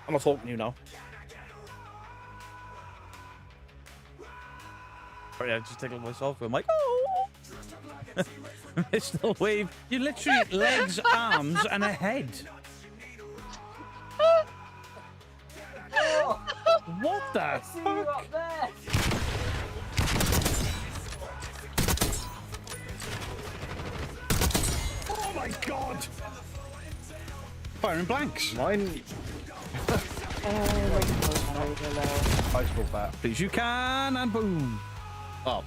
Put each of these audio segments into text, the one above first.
I'm not talking to you now. Sorry, I just tickled myself. I'm like, oh! Mr. Wave, you literally legs, arms, and a head. What the fuck? Oh my god! Firing blanks. Mine. I spoke back. Please, you can, and boom. Oh.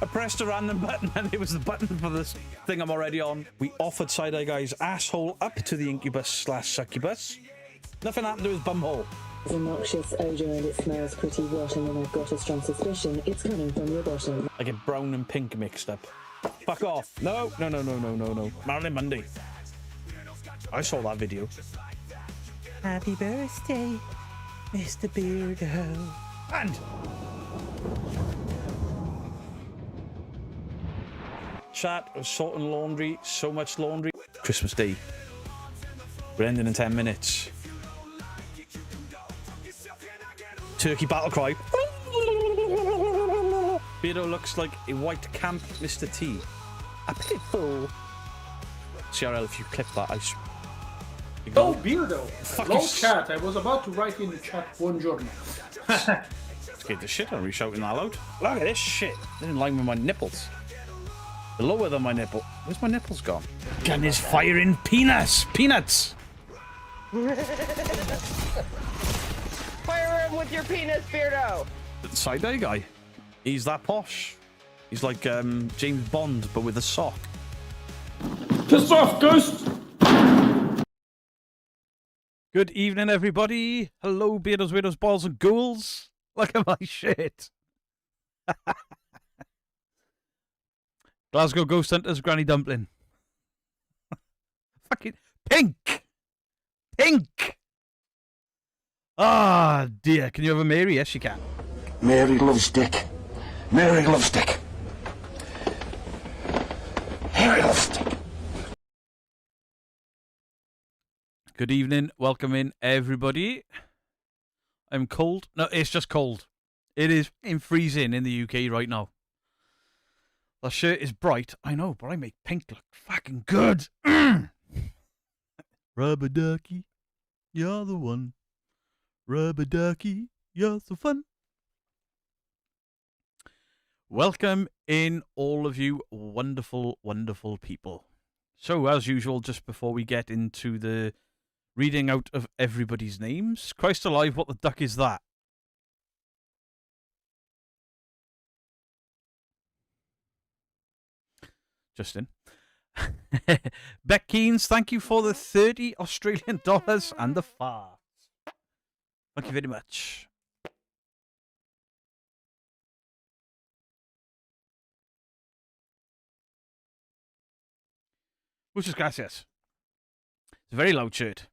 I pressed a random button and it was the button for this thing I'm already on. We offered Side Eye Guy's asshole up to the incubus/succubus. Nothing happened to his bumhole. It's a noxious odour and it smells pretty rotten, and I've got a strong suspicion it's coming from your bottom. I get brown and pink mixed up. Fuck off. No. Marilyn Monday. I saw that video. Happy birthday, Mr. Beardo. And chat of sorting laundry, so much laundry. Christmas Day. We're ending in 10 minutes. Turkey battle cry. Beardo looks like a white camp Mr. T. A pitbull. CRL, if you clip that, Oh, Beardo! Fuck Hello, you. chat. I was about to write in the chat buongiorno. Scared the shit out of me shouting that loud. Look at this shit. They're in line with my nipples. They're lower than my nipple. Where's my nipples gone? Gun is firing peanuts. Peanuts. Fire him with your penis, Beardo! Side Eye Guy. He's that posh. He's like James Bond, but with a sock. Piss off, ghost! Good evening, everybody. Hello, Beardos, Weirdos, Balls, and Ghouls. Look at my shit. Glasgow Ghost Hunters, Granny Dumpling. Fucking pink. Pink. Ah, dear. Can you have a Mary? Yes, you can. Mary loves Dick. Mary loves Dick. Mary loves Dick. Good evening. Welcome in, everybody. I'm cold. No, it's just cold. It is freezing in the UK right now. The shirt is bright. I know, but I make pink look fucking good. Rubber ducky, you're the one. Rubber ducky, you're so fun. Welcome in, all of you wonderful, wonderful people. So, as usual, just before we get into the reading out of everybody's names, Christ alive, what the duck is that? Justin. Beck Keynes, thank you for the 30 Australian dollars and the farts. Thank you very much. Muchas gracias. It's a very loud shirt.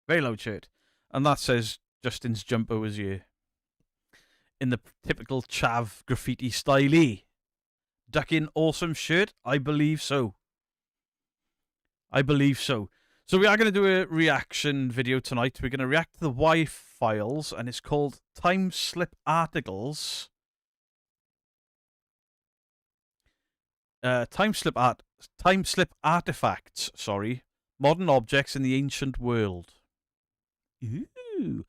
Very loud shirt. And that says Justin's jumper was here. In the typical chav graffiti style. Ducking awesome shirt? I believe so. I believe so. So we are going to do a reaction video tonight. We're going to react to the Y-Files, and it's called Time Slip Articles. Time Slip Artifacts, sorry. Modern objects in the ancient world. Ooh.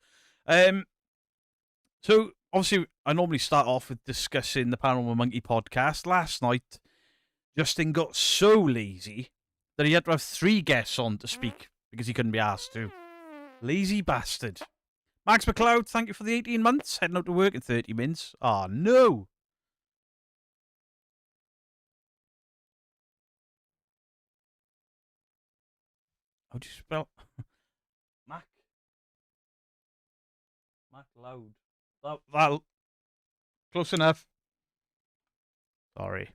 So, obviously, I normally start off with discussing the Paranormal Monkey podcast. Last night, Justin got so lazy that he had to have 3 guests on to speak because he couldn't be asked to. Lazy bastard. Max McLeod, thank you for the 18 months. Heading out to work in 30 minutes. Ah, no. How do you spell? Mac. McLeod. That. Close enough. Sorry.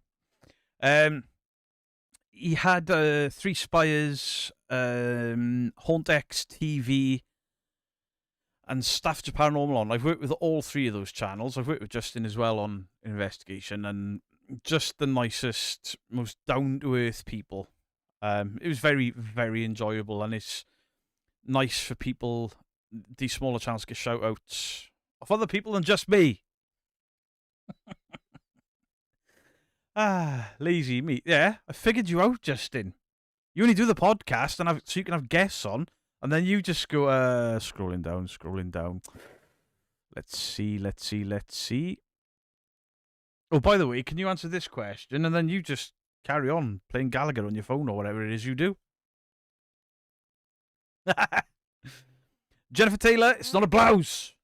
He had 3 Spires, HauntX TV, and Staff to Paranormal on. I've worked with all 3 of those channels. I've worked with Justin as well on Investigation, and just the nicest, most down-to-earth people. It was very, very enjoyable, and it's nice for people, these smaller channels, to get shout outs of other people than just me. Lazy me. Yeah, I figured you out, Justin. You only do the podcast and so you can have guests on, and then you just go scrolling down. Let's see. Oh, by the way, can you answer this question? And then you just carry on playing Gallagher on your phone or whatever it is you do. Jennifer Taylor, it's not a blouse.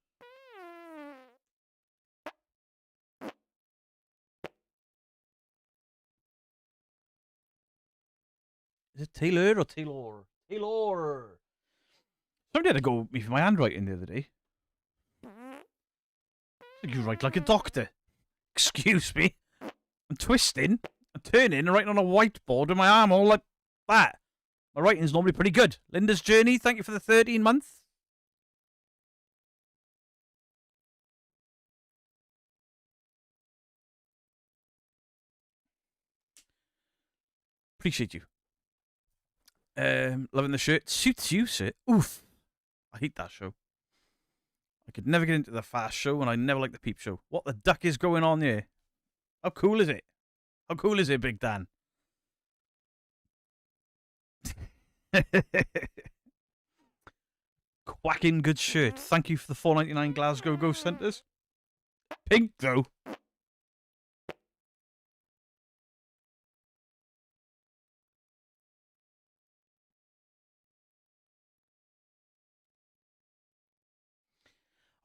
Is it Taylor or Taylor? Taylor. Somebody had to go with me for my handwriting the other day. You write like a doctor. Excuse me. I'm twisting, I'm turning, and writing on a whiteboard with my arm all like that. My writing's normally pretty good. Linda's Journey, thank you for the 13 months. Appreciate you. Loving the shirt. Suits you, sir. Oof. I hate that show. I could never get into the Fast Show, and I never liked the Peep Show. What the duck is going on here? How cool is it? How cool is it, Big Dan? Quacking good shirt. Thank you for the $4.99 Glasgow Ghost Hunters. Pink, though.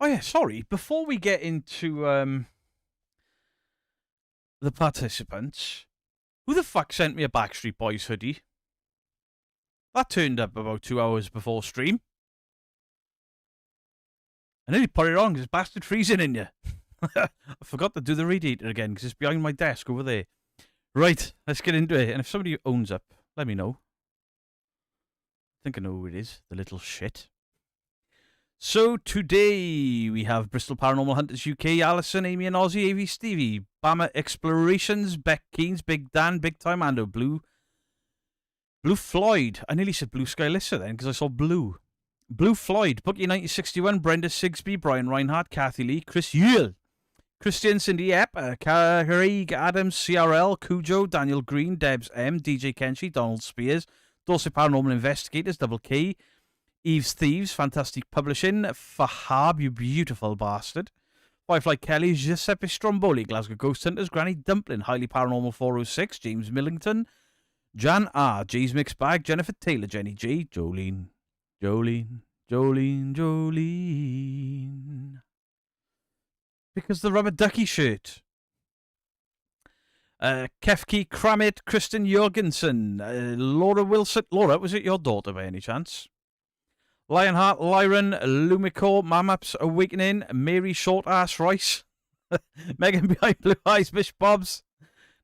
Oh yeah, sorry. Before we get into the participants, who the fuck sent me a Backstreet Boys hoodie? That turned up about 2 hours before stream. I nearly put it on because it's bastard freezing in you. I forgot to do the radiator again because it's behind my desk over there. Right, let's get into it. And if somebody owns up, let me know. I think I know who it is, the little shit. So today we have Bristol Paranormal Hunters UK, Alison, Amy and Ozzy, AV Stevie, Bama Explorations, Beck Keynes, Big Dan, Big Time Ando, Blue Floyd. I nearly said Blue Sky Lissa then because I saw Blue. Blue Floyd, Bookie 1961, Brenda Sigsby, Brian Reinhardt, Kathy Lee, Chris Yule, Christian Cindy Epp, Craig Adams, CRL, Cujo, Daniel Green, Debs M, DJ Kenshi, Donald Spears, Dorset Paranormal Investigators, Double K, Eve's Thieves, Fantastic Publishing, Fahab, you beautiful bastard, Firefly Kelly, Giuseppe Stromboli, Glasgow Ghost Hunters, Granny Dumpling, Highly Paranormal 406, James Millington, Jan R, J's Mixed Bag, Jennifer Taylor, Jenny G, Jolene. Because the rubber ducky shirt. Kefki Kramit, Kristen Jorgensen, Laura Wilson. Laura, was it your daughter by any chance? Lionheart, Lyron, Lumico, Mamaps Awakening, Mary Short Ass Rice, Megan Behind Blue Eyes, Bish Bobs,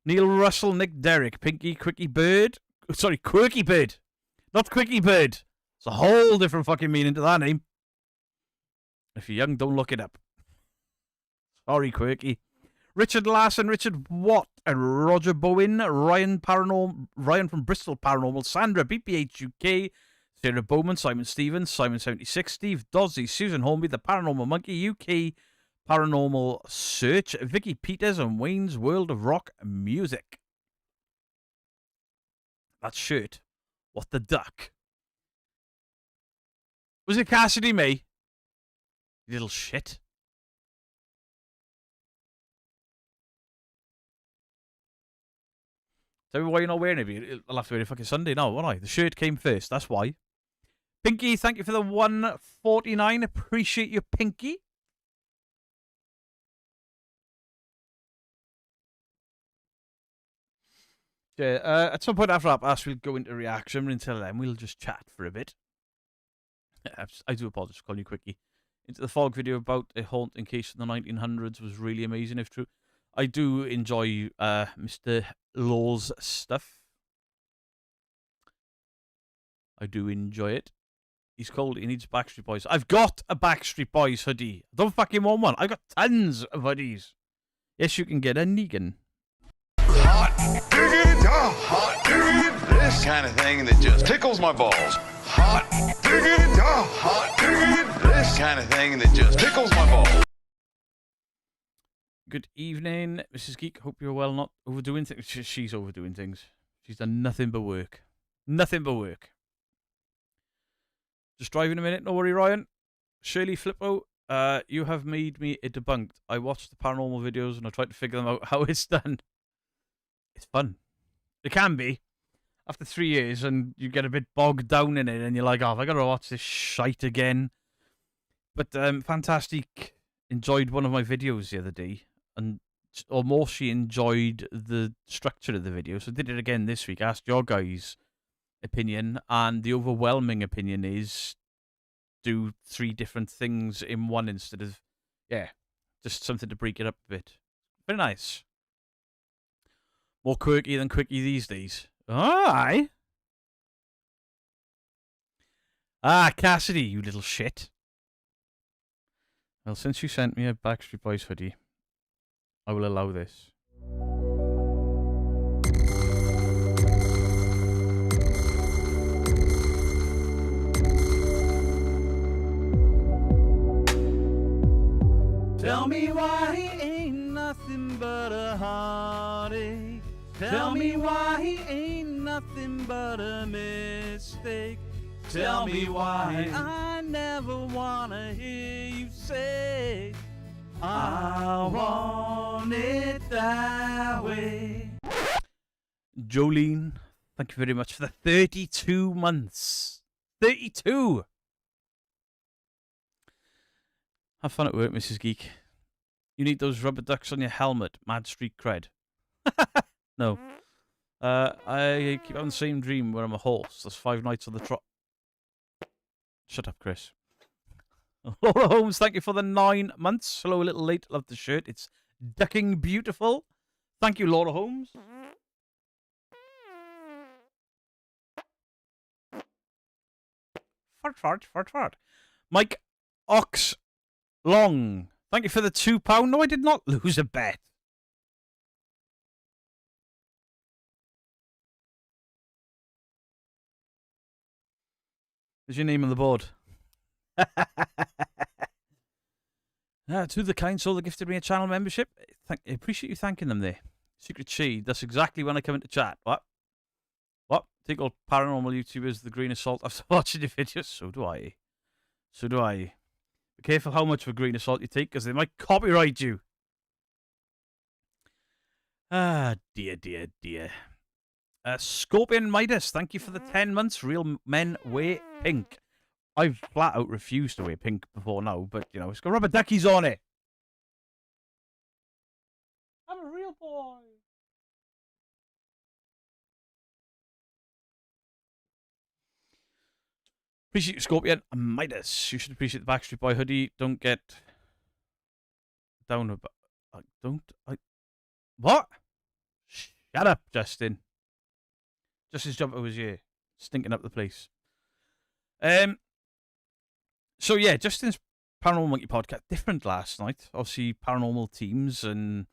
Neil Russell, Nick Derrick, Pinky, Quickie Bird. Sorry, Quirky Bird. Not Quickie Bird. It's a whole different fucking meaning to that name. If you're young, don't look it up. Sorry, Quirky. Richard Larson, Richard Watt, and Roger Bowen, Ryan from Bristol Paranormal, Sandra, BPH UK, Sarah Bowman, Simon Stevens, Simon76, Steve Dozzy, Susan Hornby, The Paranormal Monkey, UK Paranormal Search, Vicky Peters, and Wayne's World of Rock Music. That shirt. What the duck? Was it Cassidy May? You little shit. Tell me why you're not wearing it. I'll have to wear it fucking Sunday now, won't I? The shirt came first, that's why. Pinky, thank you for the 149. Appreciate you, Pinky. Yeah, at some point after that, we'll go into reaction. Until then, we'll just chat for a bit. I do apologize for calling you Quickie. Into the Fog video about a haunting case in the 1900s was really amazing, if true. I do enjoy Mr. Law's stuff. I do enjoy it. He's cold. He needs Backstreet Boys. I've got a Backstreet Boys hoodie. I don't fucking want one. I've got tons of hoodies. Yes, you can get a Negan. Hot diggity, hot diggity. This kind of thing that just tickles my balls. Hot diggity, hot diggity. This kind of thing that just tickles my balls. Good evening, Mrs. Geek. Hope you're well, not overdoing things. She's overdoing things. She's done nothing but work. Nothing but work. Just driving a minute, no worry, Ryan. Shirley Flippo, you have made me a debunked. I watched the paranormal videos and I tried to figure them out how it's done. It's fun. It can be. After 3 years and you get a bit bogged down in it and you're like, oh, have I got to watch this shite again? But Fantastic enjoyed one of my videos the other day, and or she enjoyed the structure of the video, so did it again this week. Asked your guys' opinion, and the overwhelming opinion is do 3 different things in one instead of, just something to break it up a bit. Very nice. More quirky than quickie these days. Aye. Ah, Cassidy, you little shit. Well, since you sent me a Backstreet Boys hoodie, I will allow this. Tell me why he ain't nothing but a heartache. Tell me why he ain't nothing but a mistake. Tell me why I never wanna hear you say I want it that way. Jolene, thank you very much for the 32 months. 32! Have fun at work, Mrs. Geek. You need those rubber ducks on your helmet. Mad street cred. No. I keep having the same dream where I'm a horse. There's 5 nights on the trot. Shut up, Chris. Laura Holmes, thank you for the 9 months. Hello, a little late. Love the shirt. It's ducking beautiful. Thank you, Laura Holmes. Fart. Mike Ox Long, thank you for the £2. No, I did not lose a bet. There's your name on the board. To the kind soul that gifted me a channel membership. I appreciate you thanking them there. Secret She, that's exactly when I come into chat. What? Take all paranormal YouTubers the grain of salt after watching your videos? So do I. Be careful how much of a grain of salt you take, because they might copyright you. Ah, dear. Scorpion Midas, thank you for the 10 months. Real men wear pink. I've flat out refused to wear pink before now, but, you know, it's got rubber duckies on it. I'm a real boy. Appreciate you, Scorpion Midas. You should appreciate the Backstreet Boy hoodie. Don't get down about... What? Shut up, Justin. Justin's jumper was here, stinking up the place. So yeah, Justin's Paranormal Monkey podcast different last night. Obviously, paranormal teams and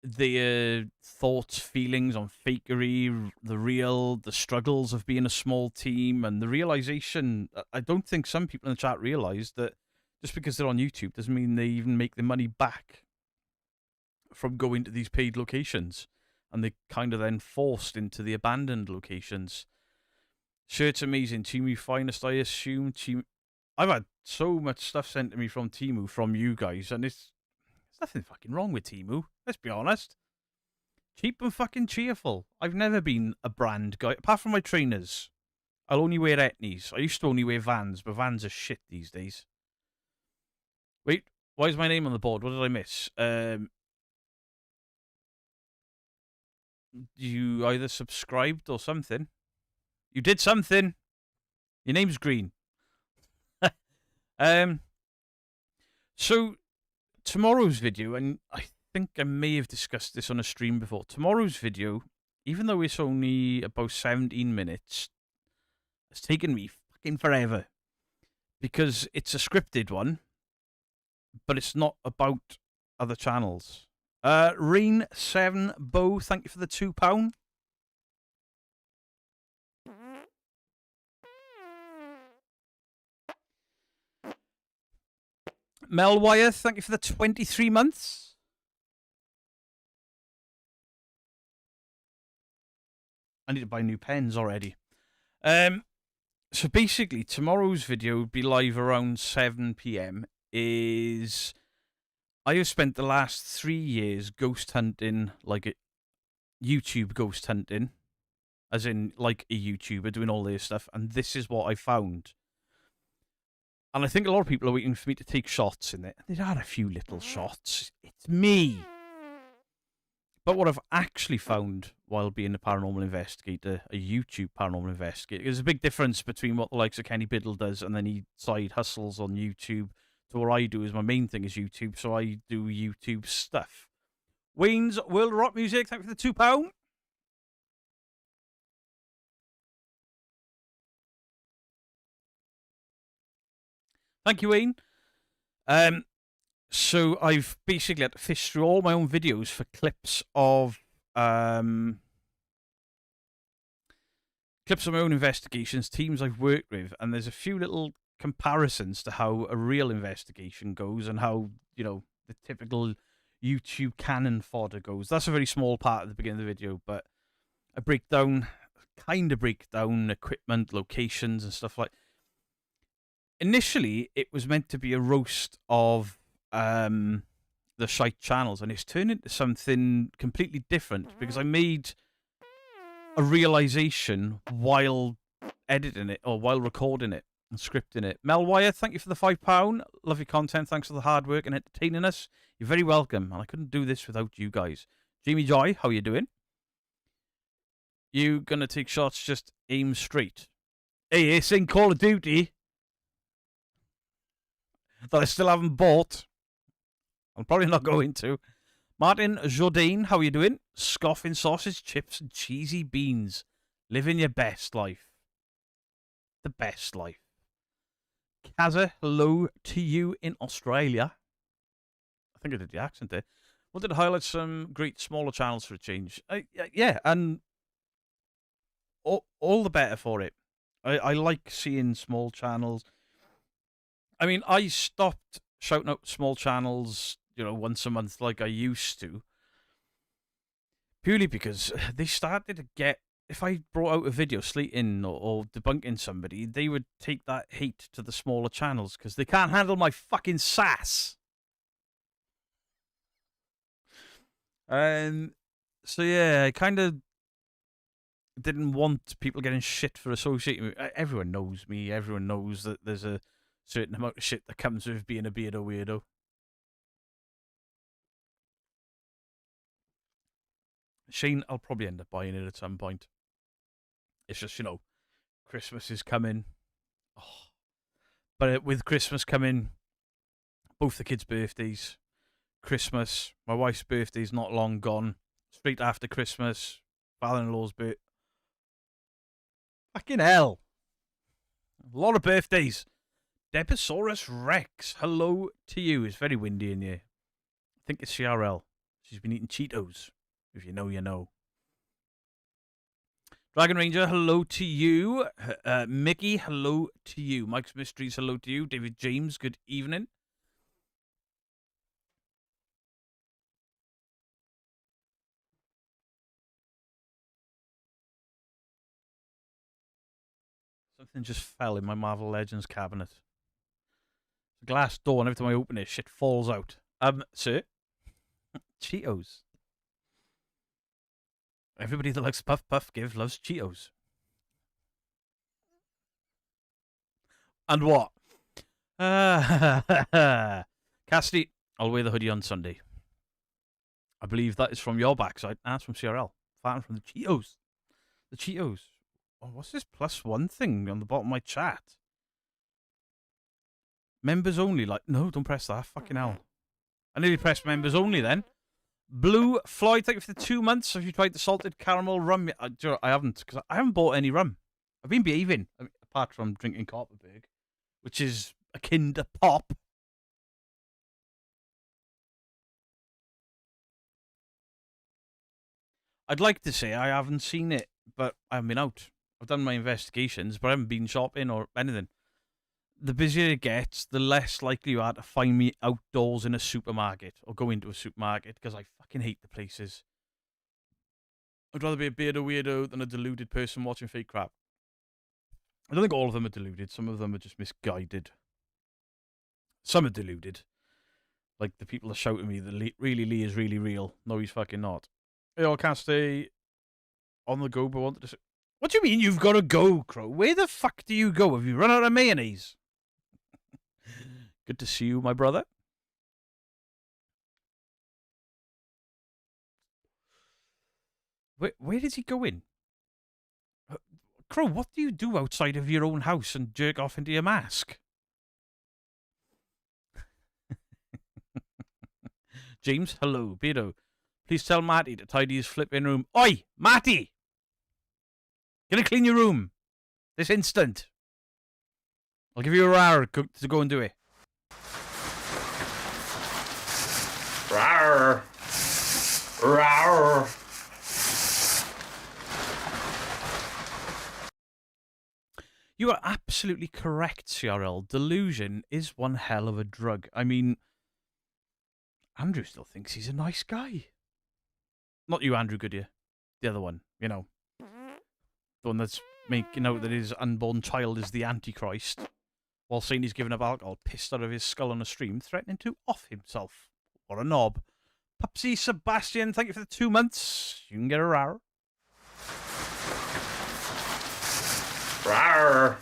their thoughts, feelings on fakery, the struggles of being a small team, and the realization. I don't think some people in the chat realize that just because they're on YouTube doesn't mean they even make the money back from going to these paid locations, and they kind of then forced into the abandoned locations. Shirt's amazing. Temu finest, I assume. I've had so much stuff sent to me from Temu from you guys, and there's nothing fucking wrong with Temu. Let's be honest. Cheap and fucking cheerful. I've never been a brand guy, apart from my trainers. I'll only wear Etnies. I used to only wear Vans, but Vans are shit these days. Wait, why is my name on the board? What did I miss? You either subscribed or something. You did something. Your name's Green. So tomorrow's video, and I think I may have discussed this on a stream before. Tomorrow's video, even though it's only about 17 minutes, it's taken me fucking forever because it's a scripted one, but it's not about other channels. Rain7 Bow, thank you for the £2. Mel Wyeth, thank you for the 23 months. I need to buy new pens already. So basically, tomorrow's video would be live around 7 p.m. I have spent the last 3 years ghost hunting, like a YouTube ghost hunting, as in like a YouTuber doing all this stuff, and this is what I found. And I think a lot of people are waiting for me to take shots in it. There are a few little shots. It's me. But what I've actually found while being a paranormal investigator, a YouTube paranormal investigator, there's a big difference between what the likes of Kenny Biddle does and then he side hustles on YouTube to what I do is my main thing is YouTube, so I do YouTube stuff. Wayne's World Rock Music, thank you for the £2. Thank you, Wayne. So I've basically had to fish through all my own videos for clips of my own investigations, teams I've worked with, and there's a few little comparisons to how a real investigation goes and how, you know, the typical YouTube canon fodder goes. That's a very small part at the beginning of the video, but I break down equipment, locations, and stuff like. Initially, it was meant to be a roast of the shite channels, and it's turned into something completely different because I made a realization while editing it or while recording it and scripting it. Mel Wyeth, thank you for the £5. Love your content. Thanks for the hard work and entertaining us. You're very welcome, and I couldn't do this without you guys. Jamie Joy, how you doing? You gonna take shots? Just aim straight. Hey, it's in Call of Duty that I still haven't bought. I'm probably not going to. Martin Jourdain, how you doing? Scoffing sausage, chips, and cheesy beans. Living your best life. The best life. Kaza, hello to you in Australia. I think I did the accent there. Wanted to highlight some great smaller channels for a change. Yeah, and all the better for it. I like seeing small channels. I mean, I stopped shouting out small channels, you know, once a month like I used to. Purely because they started to get... If I brought out a video slating or debunking somebody, they would take that hate to the smaller channels because they can't handle my fucking sass. So yeah, I kind of didn't want people getting shit for associating with... Everyone knows me. Everyone knows that there's a certain amount of shit that comes with being a beardo weirdo. Shane, I'll probably end up buying it at some point. It's just, you know, Christmas is coming. Oh. But with Christmas coming, both the kids' birthdays, Christmas, my wife's birthday's not long gone. Straight after Christmas, father-in-law's birthday. Fucking hell. A lot of birthdays. Deposaurus Rex, hello to you. It's very windy in here. I think it's CRL. She's been eating Cheetos. If you know, you know. Dragon Ranger, hello to you. Mickey, hello to you. Mike's Mysteries, hello to you. David James, good evening. Something just fell in my Marvel Legends cabinet. It's a glass door, and every time I open it, shit falls out. Sir? Cheetos. Everybody that likes Puff Puff Give loves Cheetos. And what? Cassidy, I'll wear the hoodie on Sunday. I believe that is from your backside. That's from CRL. Farting from the Cheetos. The Cheetos. Oh, what's this +1 thing on the bottom of my chat? Members only. Like, no, don't press that. Fucking hell. I nearly pressed members only then. Blue Floyd, thank you for the 2 months. Have you tried the salted caramel rum? I haven't, because I haven't bought any rum. I've been behaving, apart from drinking Copperberg, which is akin to pop. I'd like to say I haven't seen it, but I haven't been out. I've done my investigations, but I haven't been shopping or anything. the busier it gets, the less likely you are to find me outdoors in a supermarket or go into a supermarket because I fucking hate the places. I'd rather be a beardo weirdo than a deluded person watching fake crap. I don't think all of them are deluded. Some of them are just misguided. Some are deluded. Like the people that shout at me that Lee is really real. No, he's fucking not. Hey, I can't stay on the go, but wanted to say... What do you mean you've got to go, Crow? Where the fuck do you go? Have you run out of mayonnaise? Good to see you, my brother. Where did he go in? Crow, what do you do outside of your own house and jerk off into your mask? James, hello, Beardo. Please tell Matty to tidy his flipping room. Oi, Matty! Gonna clean your room. This instant. I'll give you a hour to go and do it. Rawr. Rawr. You are absolutely correct, CRL. Delusion is one hell of a drug. I mean, Andrew still thinks he's a nice guy. Not you, Andrew Goodyear. The other one, you know. The one that's making out that his unborn child is the Antichrist, while saying he's given up alcohol, pissed out of his skull on a stream, threatening to off himself. What a knob. Pupsy Sebastian, thank you for the 2 months. You can get a rar. Rawr.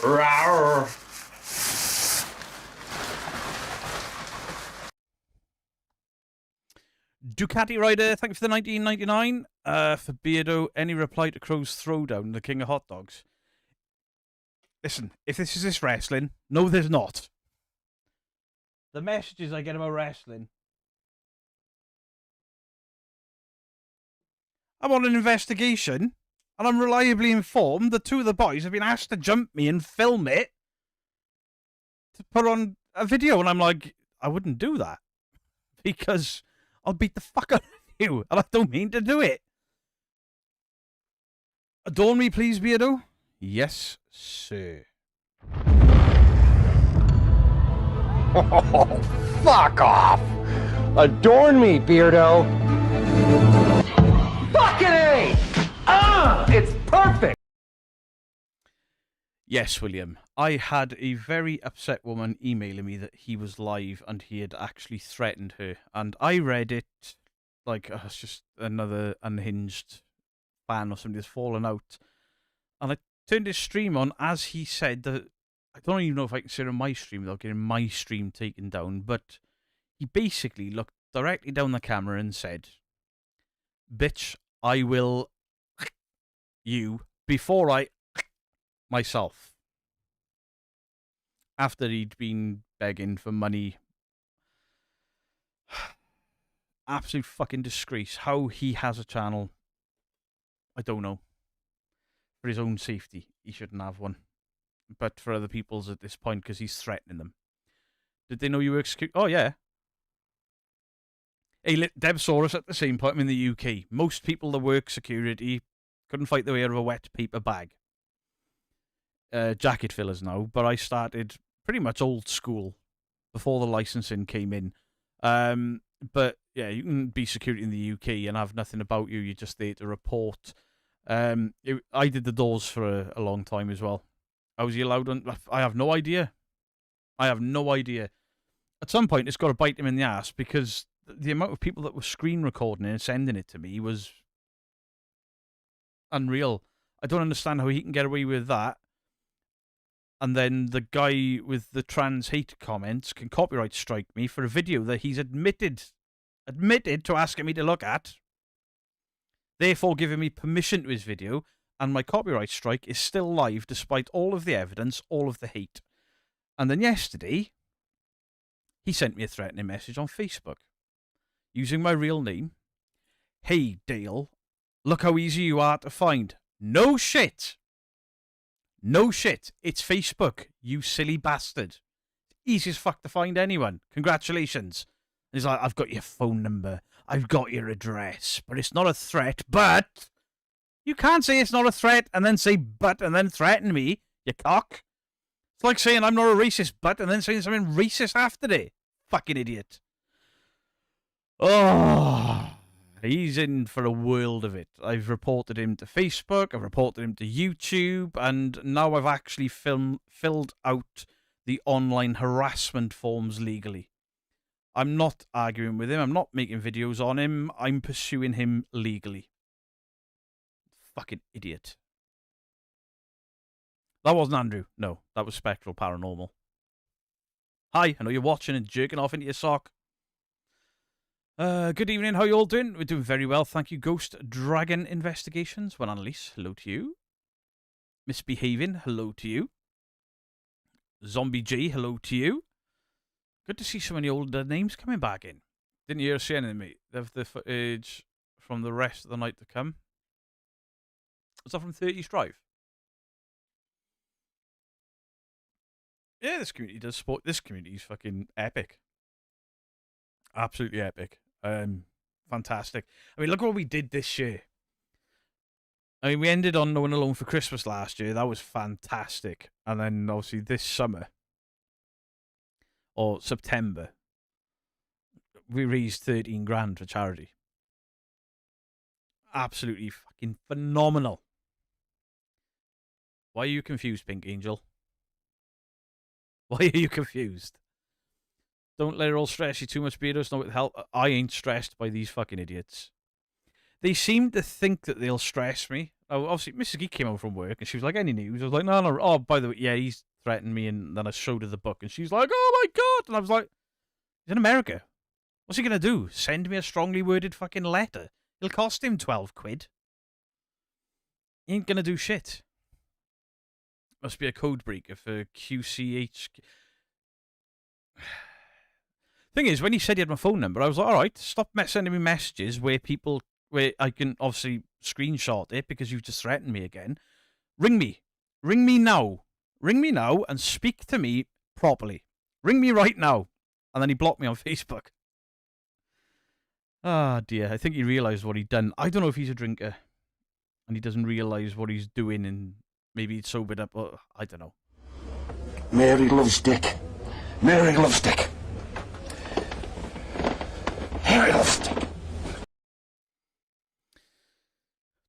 Rawr. Ducati Rider, thank you for the 1999. For Beardo, any reply to Crow's throwdown, the king of hot dogs? Listen, if this is this wrestling, no, there's not. The messages I get about wrestling. I'm on an investigation, and I'm reliably informed that 2 of the boys have been asked to jump me and film it to put on a video, and I'm like, I wouldn't do that because I'll beat the fuck out of you, and I don't mean to do it. Adorn me, please, Beardo. Yes, sir. Oh, fuck off! Adorn me, Beardo! Fucking A! It's perfect! Yes, William. I had a very upset woman emailing me that he was live and he had actually threatened her. And I read it like it's just another unhinged fan or somebody that's fallen out. And I turned his stream on as he said that... I don't even know if I can say it on my stream without getting my stream taken down. But he basically looked directly down the camera and said, "Bitch, I will... you before I... myself." After he'd been begging for money. Absolute fucking disgrace. How he has a channel, I don't know. For his own safety, he shouldn't have one. But for other people's at this point, because he's threatening them. Did they know you were executed? Oh, yeah. Hey, Deb saw us at the same point in the UK. Most people that work security couldn't fight their way out of a wet paper bag. Jacket fillers now, but I started pretty much old school before the licensing came in. But yeah, you can be security in the UK and have nothing about you. You're just there to report. I did the doors for a long time as well. I was allowed on. I have no idea. I have no idea. At some point, it's got to bite him in the ass because the amount of people that were screen recording it and sending it to me was unreal. I don't understand how he can get away with that. And then the guy with the trans hate comments can copyright strike me for a video that he's admitted to asking me to look at, therefore giving me permission to his video, and my copyright strike is still live despite all of the evidence, all of the hate. And then yesterday, he sent me a threatening message on Facebook using my real name. "Hey, Dale, look how easy you are to find." No shit. No shit. It's Facebook, you silly bastard. Easy as fuck to find anyone. Congratulations. And he's like, "I've got your phone number. I've got your address. But it's not a threat. But you can't say it's not a threat and then say but and then threaten me, you cock. It's like saying I'm not a racist, but, and then saying something racist after it. Fucking idiot. Oh, he's in for a world of it. I've reported him to Facebook, I've reported him to YouTube, and now I've actually filled out the online harassment forms legally. I'm not arguing with him, I'm not making videos on him, I'm pursuing him legally. Fucking idiot. That wasn't Andrew. No, that was Spectral Paranormal. Hi, I know you're watching and jerking off into your sock. Good evening, how you all doing? We're doing very well, thank you. Ghost Dragon Investigations. Well, Annalise, hello to you. Misbehaving, hello to you. Zombie G, hello to you. Good to see so many old names coming back in. Didn't you hear us say anything, mate? They have the footage from the rest of the night to come. Was that from 30's Drive? Yeah, this community does support. This community is fucking epic. Absolutely epic. Fantastic. I mean, look what we did this year. I mean, we ended on No One Alone for Christmas last year. That was fantastic. And then, obviously, this summer, or September, we raised 13 grand for charity. Absolutely fucking phenomenal. Why are you confused, Pink Angel? Why are you confused? Don't let it all stress you too much, Beardos. No help. I ain't stressed by these fucking idiots. They seem to think that they'll stress me. Oh, obviously, Mrs. Geek came home from work and she was like, any news? I was like, no, no. Oh, by the way, yeah, he's threatened me. And then I showed her the book and she's like, oh my God. And I was like, he's in America. What's he going to do? Send me a strongly worded fucking letter? It'll cost him 12 quid. He ain't going to do shit. Must be a code breaker for QCH. Thing is, when he said he had my phone number, I was like, all right, stop sending me messages where I can obviously screenshot it because you've just threatened me again. Ring me. Ring me now. Ring me now and speak to me properly. Ring me right now. And then he blocked me on Facebook. Ah, dear. I think he realised what he'd done. I don't know if he's a drinker and he doesn't realise what he's doing and maybe he's sobered up. Or, I don't know. Mary loves Dick. Mary loves Dick. Mary loves Dick.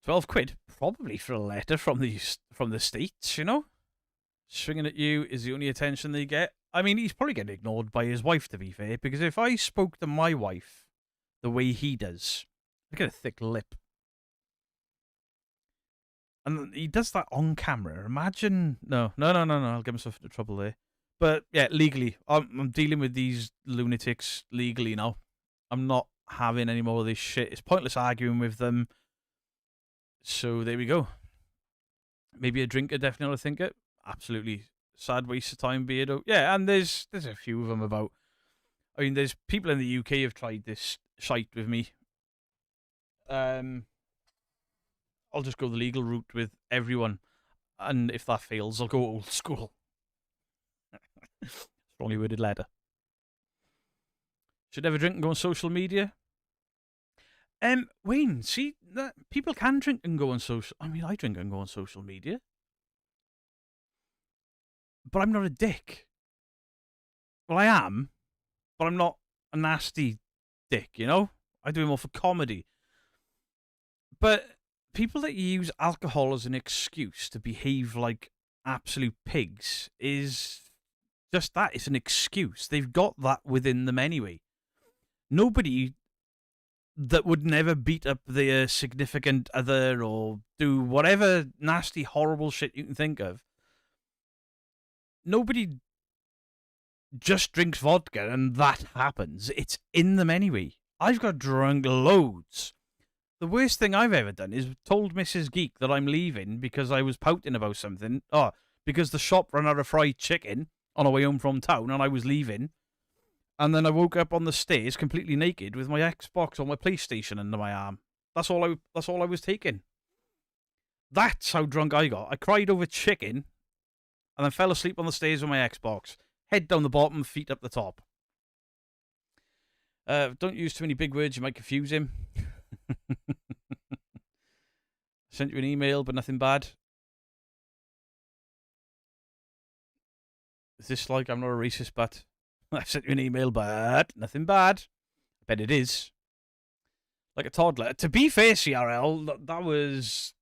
12 quid? Probably for a letter from the States, you know? Swinging at you is the only attention they get. I mean, he's probably getting ignored by his wife, to be fair, because if I spoke to my wife the way he does, I'd get a thick lip. And he does that on camera. Imagine... No, I'll get myself into trouble there. But, yeah, legally. I'm dealing with these lunatics legally now. I'm not having any more of this shit. It's pointless arguing with them. So, there we go. Maybe a drinker, definitely not a thinker. Absolutely sad waste of time, Beardo. Yeah, and there's a few of them about... I mean, there's people in the UK have tried this shite with me. I'll just go the legal route with everyone. And if that fails, I'll go old school. Strongly worded letter. Should never drink and go on social media? Wayne, see, people can drink and go on social... I mean, I drink and go on social media. But I'm not a dick. Well, I am. But I'm not a nasty dick, you know? I do it more for comedy. But people that use alcohol as an excuse to behave like absolute pigs is just that. It's an excuse. They've got that within them anyway. Nobody that would never beat up their significant other or do whatever nasty, horrible shit you can think of. Nobody just drinks vodka and that happens. It's in them anyway. I've got drunk loads. The worst thing I've ever done is told Mrs. Geek that I'm leaving because I was pouting about something. Oh, because the shop ran out of fried chicken on our way home from town and I was leaving. And then I woke up on the stairs completely naked with my Xbox or my PlayStation under my arm. That's all I was taking. That's how drunk I got. I cried over chicken and then fell asleep on the stairs with my Xbox. Head down the bottom, feet up the top. Don't use too many big words, you might confuse him. Sent you an email, but nothing bad. Is this like I'm not a racist, but I sent you an email, but nothing bad? I bet it is. Like a toddler. To be fair, CRL, that was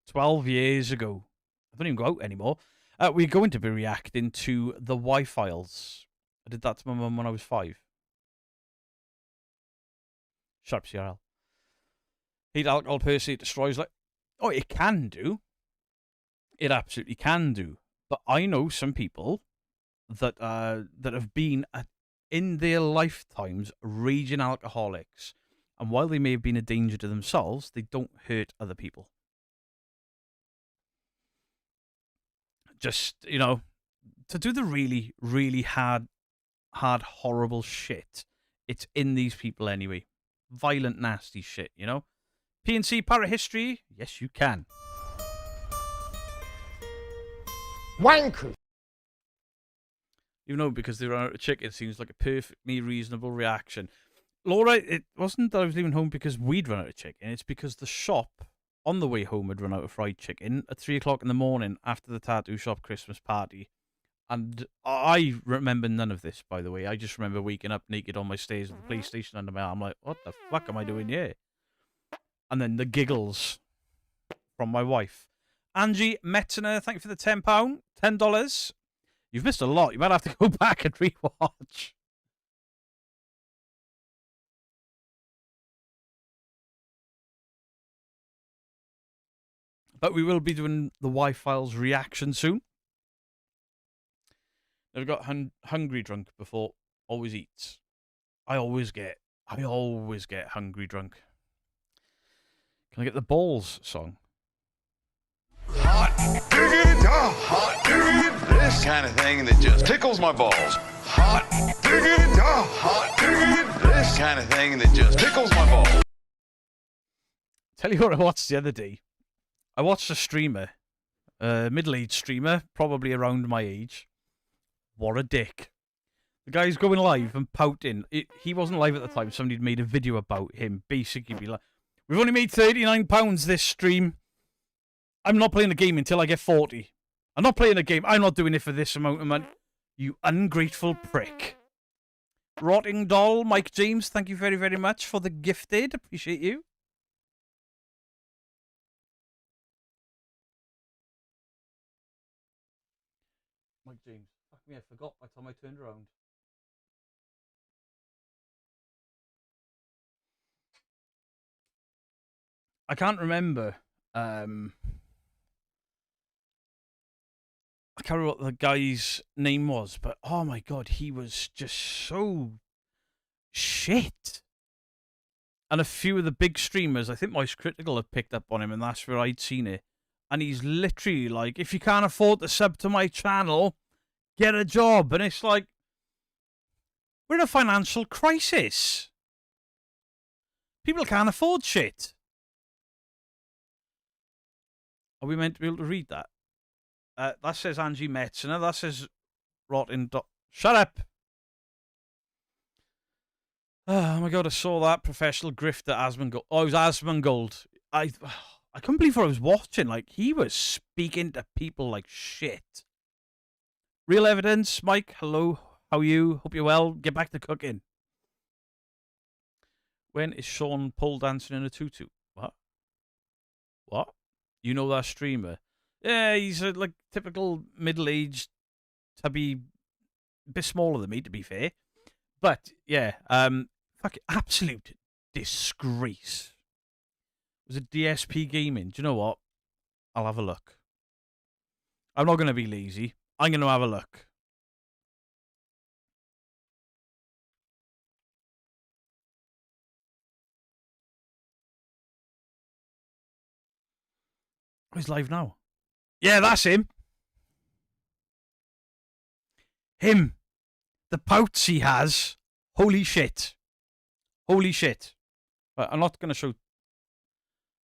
12 years ago. I don't even go out anymore. We're going to be reacting to the Y-Files. I did that to my mum when I was 5. Shut up, CRL. Heat alcohol personally destroys like... Oh, it can do. It absolutely can do. But I know some people that that have been, in their lifetimes, raging alcoholics. And while they may have been a danger to themselves, they don't hurt other people. Just, you know, to do the really, really hard, horrible shit, it's in these people anyway. Violent, nasty shit, you know? PNC Parahistory? Yes, you can. Wanker. You know, because they run out of chicken, it seems like a perfectly reasonable reaction. Laura, it wasn't that I was leaving home because we'd run out of chicken. It's because the shop on the way home had run out of fried chicken at 3 o'clock in the morning after the tattoo shop Christmas party. And I remember none of this, by the way. I just remember waking up naked on my stairs with the PlayStation under my arm. I'm like, what the fuck am I doing here? And then the giggles from my wife. Angie Metzner, thank you for the £10. $10. You've missed a lot. You might have to go back and rewatch. But we will be doing the Y-Files reaction soon. Never got hungry drunk before. Always eats. I always get hungry drunk. Can I get the Balls song? Hot diggity, hot diggity. This kind of thing that just tickles my balls. Hot diggity, hot diggity. This kind of thing that just tickles my balls. Tell you what I watched the other day. I watched a streamer, a middle-aged streamer, probably around my age. What a dick. The guy's going live and pouting. He wasn't live at the time. Somebody had made a video about him. Basically be like, we've only made £39 this stream. I'm not playing the game until I get 40. I'm not playing the game. I'm not doing it for this amount of money. You ungrateful prick. Rotting Doll, Mike James, thank you very, very much for the gifted. Appreciate you. Mike James. Fuck me, I forgot by the time I turned around. I can't remember. I can't remember what the guy's name was, but oh my god, he was just so shit. And a few of the big streamers, I think Moist Critical have picked up on him, and that's where I'd seen it. And he's literally like, if you can't afford to sub to my channel, get a job. And it's like, we're in a financial crisis. People can't afford shit. Are we meant to be able to read that? That says Angie Metzner. That says Rotten. Shut up. Oh my god, I saw that professional grifter Asmongold. Oh, it was Asmongold. I couldn't believe what I was watching. Like, he was speaking to people like shit. Real Evidence, Mike, hello. How are you? Hope you're well. Get back to cooking. When is Sean pole dancing in a tutu? What? What? You know that streamer? Yeah, he's a like typical middle-aged, tubby, bit smaller than me, to be fair. But yeah, fucking absolute disgrace. Was it DSP Gaming? Do you know what? I'll have a look. I'm not going to be lazy. I'm going to have a look. Oh, he's live now. Yeah, that's him. Him. The pouts he has. Holy shit. Holy shit. Right, I'm not going to show...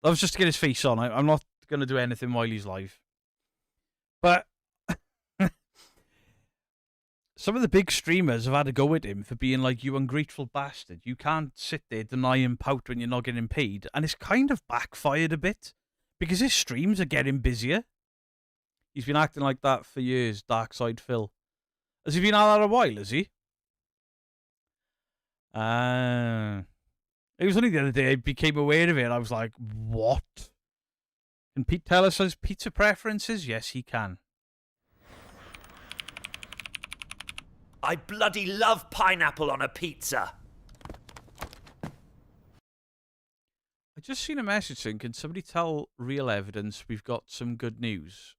That was just to get his face on. I'm not going to do anything while he's live. But... some of the big streamers have had a go at him for being like, you ungrateful bastard. You can't sit there, deny and pout when you're not getting paid. And it's kind of backfired a bit. Because his streams are getting busier. He's been acting like that for years, Darkside Phil. Has he been out there a while, has he? It was only the other day I became aware of it. I was like, what? Can Pete tell us his pizza preferences? Yes, he can. I bloody love pineapple on a pizza. I just seen a message saying, can somebody tell Real Evidence we've got some good news?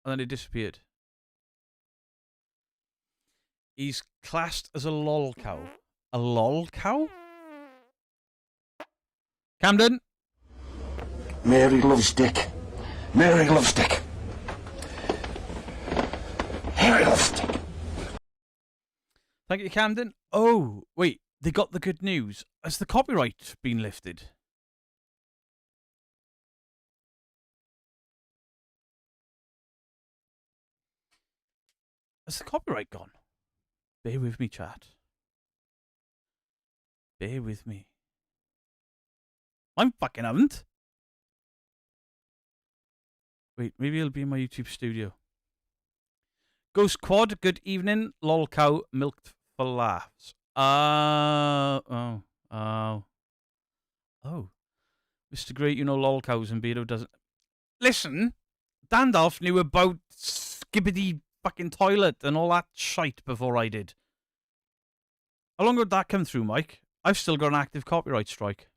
And then it disappeared. He's classed as a lol cow. A lol cow? Camden? Mary loves Dick. Mary loves Dick. Mary loves Dick. Thank you, Camden. Oh, wait. They got the good news. Has the copyright been lifted? Has the copyright gone? Bear with me, chat. Bear with me. I'm fucking haven't. Wait, maybe it'll be in my YouTube studio. Ghost Quad, good evening. Lol cow, milked for laughs. Oh. Mr. Great, you know lol cows and Beardo doesn't. Listen, Dandalf knew about Skibbity fucking toilet and all that shite before I did. How long would that come through, Mike? I've still got an active copyright strike.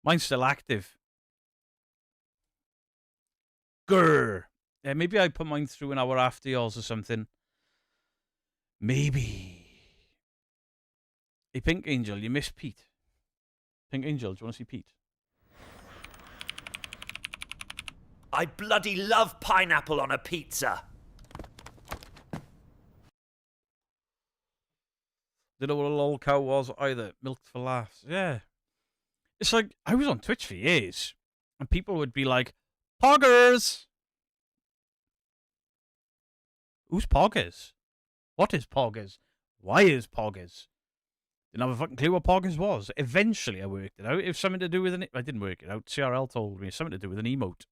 Mine's still active. Grr. Yeah, maybe I put mine through an hour after yours or something. Maybe. Hey, Pink Angel, you missed Pete. Pink Angel, do you want to see Pete? I bloody love pineapple on a pizza. Didn't know what a lol cow was either. Milked for laughs. Yeah. It's like, I was on Twitch for years, and people would be like, Poggers! Who's Poggers? What is Poggers? Why is Poggers? Didn't have a fucking clue what Poggers was. Eventually I worked it out. It was something to do with I didn't work it out. CRL told me it's something to do with an emote.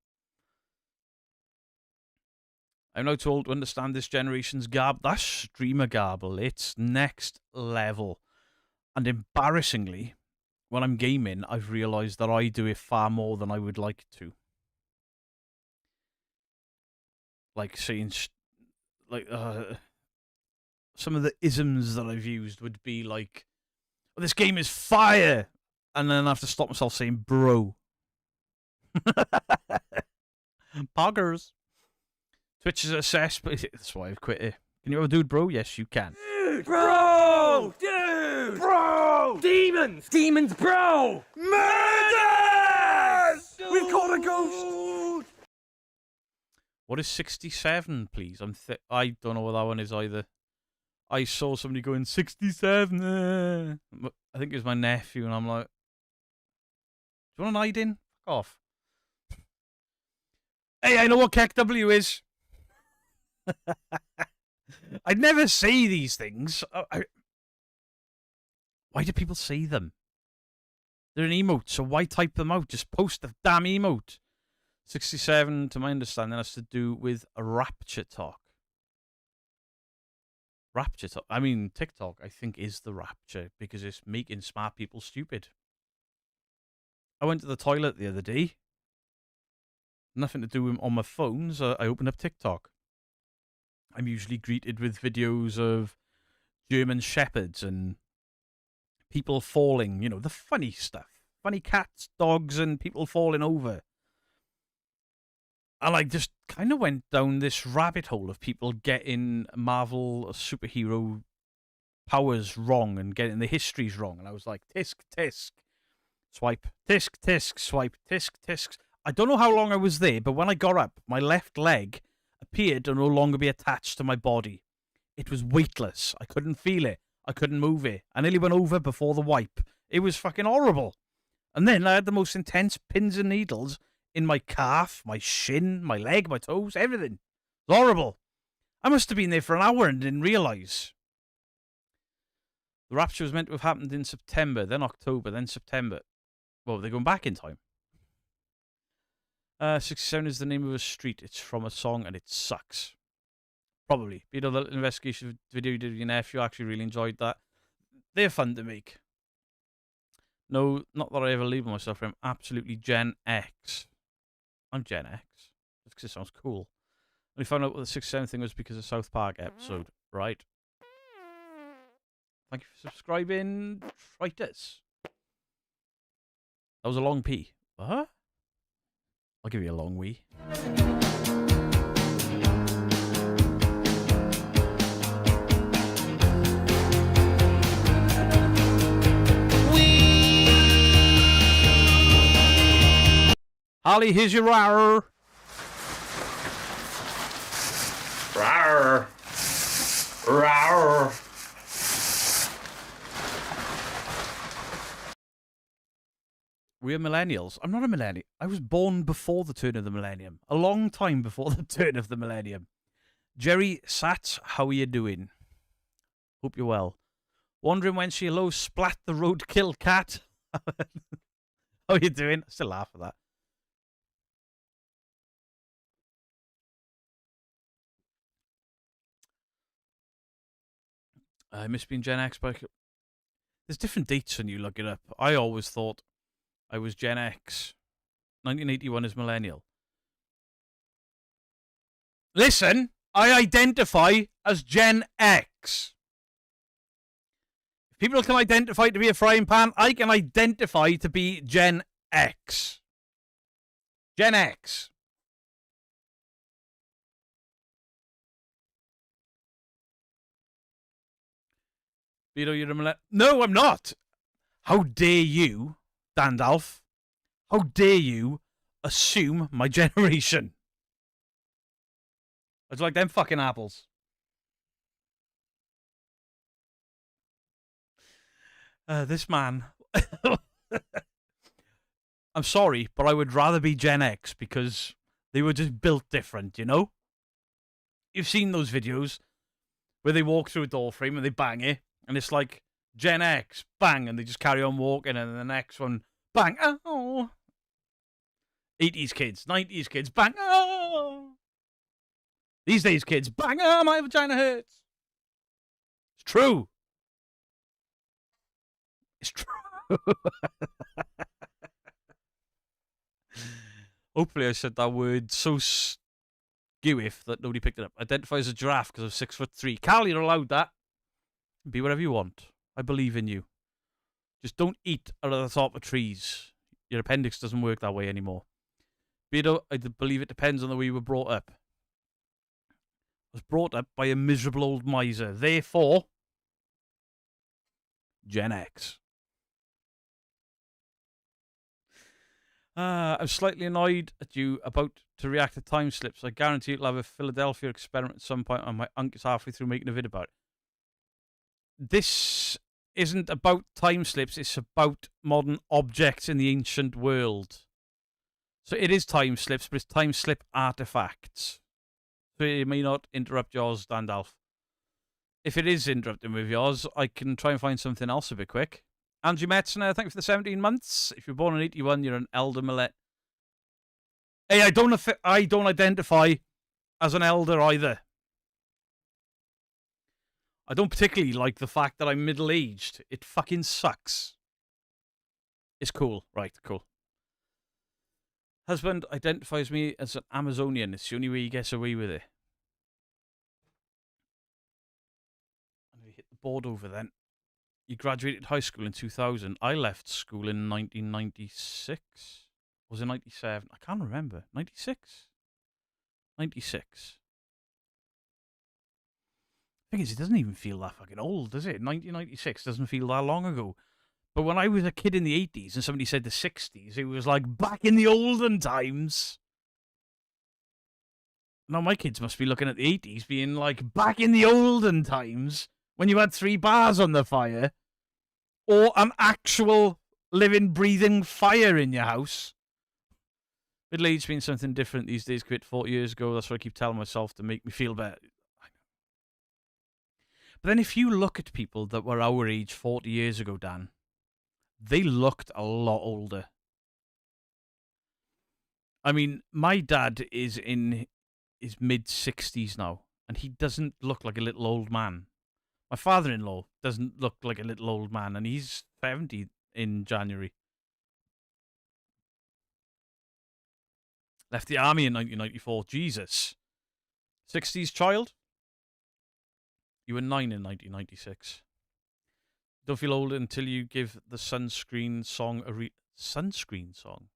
I'm now told to understand this generation's garb. That's streamer garble. It's next level. And embarrassingly, when I'm gaming, I've realised that I do it far more than I would like to. Like saying, some of the isms that I've used would be like, oh, this game is fire! And then I have to stop myself saying, bro. Poggers. Twitch is a cesspool. That's why I've quit it. Can you have a dude, bro? Yes, you can. Dude, bro! Dude! Bro! Demons! Demons, bro! Murders! We've caught a ghost! What is 67, please? I don't know what that one is either. I saw somebody going 67. I think it was my nephew, and I'm like, do you want an hide-in? Fuck off. Hey, I know what KEKW is. I'd never say these things. Why do people say them? They're an emote, so why type them out? Just post the damn emote. 67, to my understanding, has to do with Rapture Talk. Rapture Talk. I mean, TikTok, I think, is the Rapture because it's making smart people stupid. I went to the toilet the other day. Nothing to do with on my phone, so I opened up TikTok. I'm usually greeted with videos of German shepherds and people falling, you know, the funny stuff. Funny cats, dogs, and people falling over. And I just kind of went down this rabbit hole of people getting Marvel superhero powers wrong and getting the histories wrong. And I was like, tisk, tisk, swipe, tisk, tisk, swipe, tisk, tisk. I don't know how long I was there, but when I got up, my left leg appeared to no longer be attached to my body. It was weightless. I couldn't feel it. I couldn't move it. I nearly went over before the wipe. It was fucking horrible. And then I had the most intense pins and needles in my calf, my shin, my leg, my toes, everything. It was horrible. I must have been there for an hour and didn't realise. The rapture was meant to have happened in September, then October, then September. Well, they're going back in time. 67 is the name of a street. It's from a song and it sucks. Probably. You know, the little investigation video you did with your nephew, I actually really enjoyed that. They're fun to make. No, not that I ever label myself. I'm absolutely Gen X. I'm Gen X. Just because it sounds cool. And we found out what the 67 thing was because of South Park episode. Right. Thank you for subscribing, Tritus. That was a long P. What? I'll give you a long wee. Holly, here's your rawr. Rawr. Rawr. We're millennials. I'm not a millennial. I was born before the turn of the millennium. A long time before the turn of the millennium. Jerry Sats, how are you doing? Hope you're well. Wondering when she low splat the roadkill cat? How are you doing? I still laugh at that. I miss being Gen X, but there's different dates when you look it up. I always thought I was Gen X. 1981 is millennial. Listen, I identify as Gen X. If people can identify to be a frying pan, I can identify to be Gen X. Gen X. You're a millennial. No, I'm not. How dare you, Dandalf? How dare you assume my generation? It's like them fucking apples. This man. I'm sorry, but I would rather be Gen X because they were just built different, you know? You've seen those videos where they walk through a door frame and they bang it, and it's like Gen X, bang, and they just carry on walking, and then the next one, bang, oh. 80s kids, 90s kids, bang, oh. These days kids, bang, oh, my vagina hurts. It's true. It's true. Hopefully I said that word so skewiff that nobody picked it up. Identify as a giraffe because I'm 6'3". Cal, you're allowed that. Be whatever you want. I believe in you. Just don't eat out of the top of trees. Your appendix doesn't work that way anymore. Beto, I believe it depends on the way you were brought up. I was brought up by a miserable old miser. Therefore, Gen X. I'm slightly annoyed at you about to react to time slips. I guarantee you'll have a Philadelphia experiment at some point, and my uncle is halfway through making a vid about it. This isn't about time slips, it's about modern objects in the ancient world. So it is time slips, but it's time slip artifacts. So it may not interrupt yours, Dandalf. If it is interrupting with yours, I can try and find something else a bit quick. Andrew Metzner, thank you for the 17 months. If you're born in 81, you're an elder millet. Hey, I don't identify as an elder either. I don't particularly like the fact that I'm middle-aged. It fucking sucks. It's cool. Right, cool. Husband identifies me as an Amazonian. It's the only way he gets away with it. I'm going to hit the board over then. You graduated high school in 2000. I left school in 1996. Was it 97? I can't remember. 96? 96. The thing is, it doesn't even feel that fucking old, does it? 1996 doesn't feel that long ago. But when I was a kid in the 80s and somebody said the 60s, it was like back in the olden times. Now my kids must be looking at the 80s being like back in the olden times when you had 3 bars on the fire or an actual living, breathing fire in your house. Middle age means something different these days. Quit 40 years ago. That's what I keep telling myself to make me feel better. But then if you look at people that were our age 40 years ago, Dan, they looked a lot older. I mean, my dad is in his mid-60s now, and he doesn't look like a little old man. My father-in-law doesn't look like a little old man, and he's 70 in January. Left the army in 1994. Jesus. 60s child? You were 9 in 1996. Don't feel old until you give the sunscreen song a sunscreen song?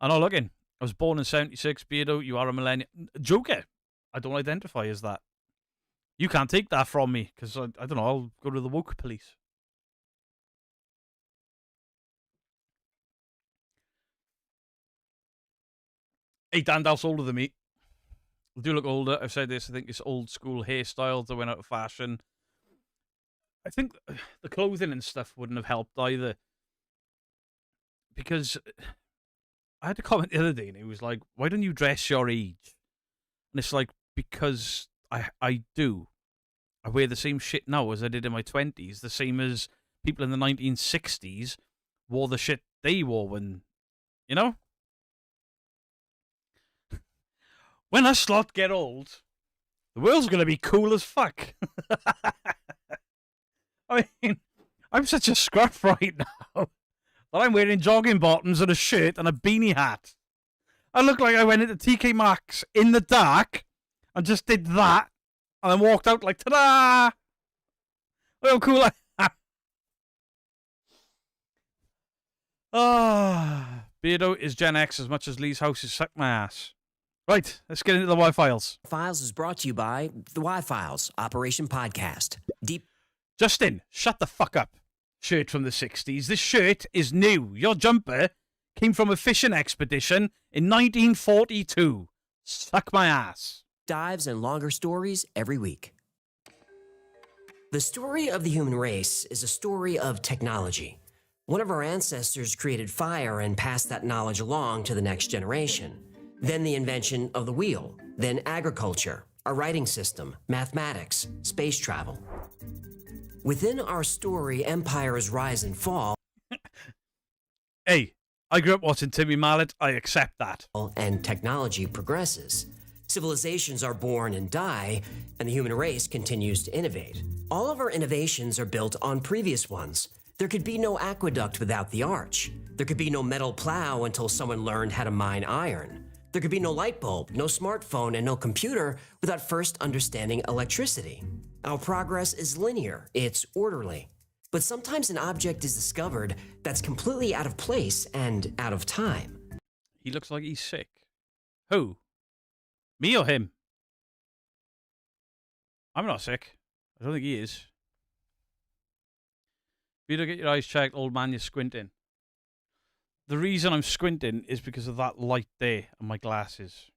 I'm not looking. I was born in 76. Beardo, you are a millennial. Joker. I don't identify as that. You can't take that from me, because I don't know, I'll go to the woke police. Hey, Dandal's older than me. I do look older. I've said this. I think it's old school hairstyles that went out of fashion. I think the clothing and stuff wouldn't have helped either. Because I had a comment the other day, and it was like, why don't you dress your age? And it's like, because I do. I wear the same shit now as I did in my 20s, the same as people in the 1960s wore the shit they wore when, you know? When us lot get old, the world's going to be cool as fuck. I mean, I'm such a scruff right now that I'm wearing jogging bottoms and a shirt and a beanie hat. I look like I went into TK Maxx in the dark and just did that and then walked out like, ta-da! Look how cool I am. Ah, Beardo is Gen X as much as Lee's house is suck my ass. Right, let's get into the Y-Files. Files is brought to you by the Y-Files, Operation Podcast. Justin, shut the fuck up. Shirt from the 60s. This shirt is new. Your jumper came from a fishing expedition in 1942. Suck my ass. Dives and longer stories every week. The story of the human race is a story of technology. One of our ancestors created fire and passed that knowledge along to the next generation. Then the invention of the wheel, then agriculture, a writing system, mathematics, space travel. Within our story, empires rise and fall. Hey, I grew up watching Timmy Mallet. I accept that. And technology progresses. Civilizations are born and die, and the human race continues to innovate. All of our innovations are built on previous ones. There could be no aqueduct without the arch. There could be no metal plow until someone learned how to mine iron. There could be no light bulb, no smartphone, and no computer without first understanding electricity. Our progress is linear, it's orderly. But sometimes an object is discovered that's completely out of place and out of time. He looks like he's sick. Who? Me or him? I'm not sick. I don't think he is. If you don't get your eyes checked, old man, you're squinting. The reason I'm squinting is because of that light there and my glasses.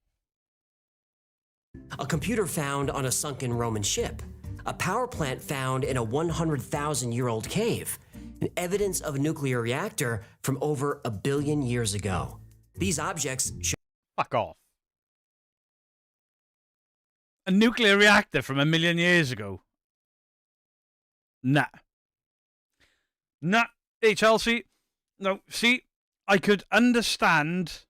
A computer found on a sunken Roman ship. A power plant found in a 100,000-year-old cave. And evidence of a nuclear reactor from over 1 billion years ago. These objects show... Fuck off. A nuclear reactor from 1 million years ago? Nah. Nah. Hey, Chelsea. No, see... I could understand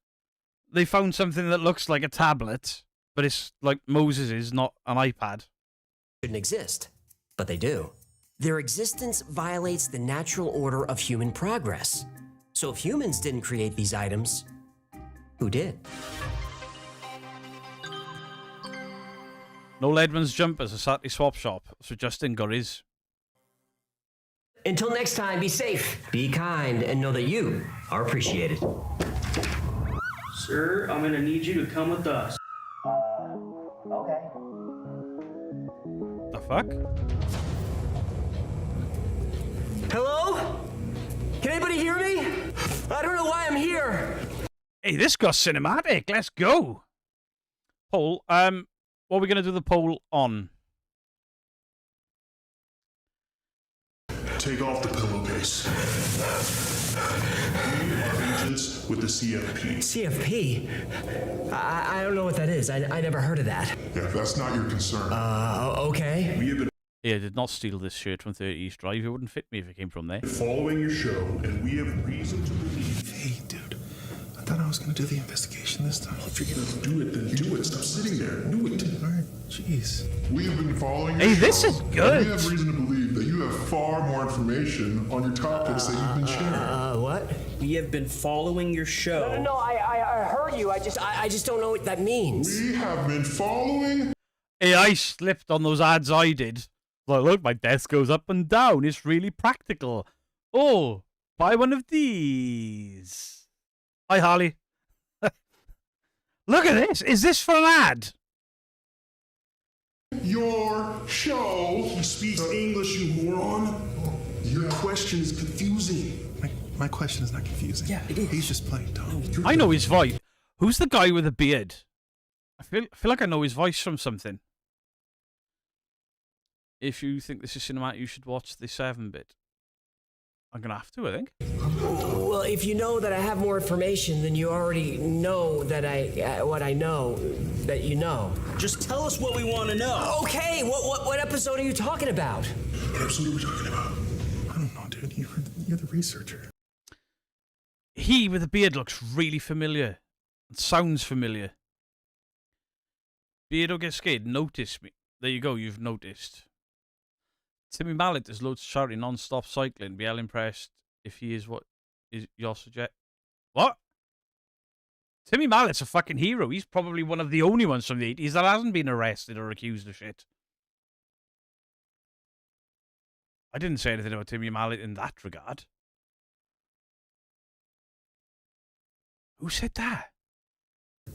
they found something that looks like a tablet, but it's like Moses's, not an iPad. Shouldn't exist, but they do. Their existence violates the natural order of human progress. So if humans didn't create these items, who did? No Leadman's jumpers, a Saturday swap shop, so Justin got his. Until next time, be safe, be kind, and know that you are appreciated. Sir, I'm gonna need you to come with us. Okay. The fuck? Hello? Can anybody hear me? I don't know why I'm here. Hey, this got cinematic. Let's go. Poll. What are we gonna do the poll on? Take off the pillowcase. We are agents with the CFP. CFP? I don't know what that is. I never heard of that. Yeah, that's not your concern. Okay. We have been Yeah, I did not steal this shirt from 30 East Drive. It wouldn't fit me if it came from there. following your show, and we have reason to believe. Hey, dude. I thought I was gonna do the investigation this time. If you're gonna do it, then do it. Stop sitting there. Do it. All right. Jeez. We have been following your Hey, this show, is and good. we have reason to believe that you have far more information on your topics that you've been sharing. What? We have been following your show. No, I heard you. I just don't know what that means. We have been following. Hey, I slipped on those ads I did. Like, look, my desk goes up and down. It's really practical. Oh, buy one of these. Hi, Harley. Look at this. Is this for an ad? Your show. He speaks English, you moron. Your question is confusing. My question is not confusing. Yeah, it is. He's just playing dumb. I know his voice. Who's the guy with the beard? I feel like I know his voice from something. If you think this is cinematic, you should watch the 7-bit. I'm gonna have to, I think. Well, if you know that I have more information, then you already know that what I know that you know. Just tell us what we want to know. Okay, what episode are you talking about? What episode are we talking about? I don't know, dude. You're the researcher. He with the beard looks really familiar. It sounds familiar. Beardo gets scared. Notice me. There you go. You've noticed. Timmy Mallet does loads of charity non-stop cycling. Be hell impressed if he is what is your suggest. What? Timmy Mallet's a fucking hero. He's probably one of the only ones from the 80s that hasn't been arrested or accused of shit. I didn't say anything about Timmy Mallet in that regard. Who said that?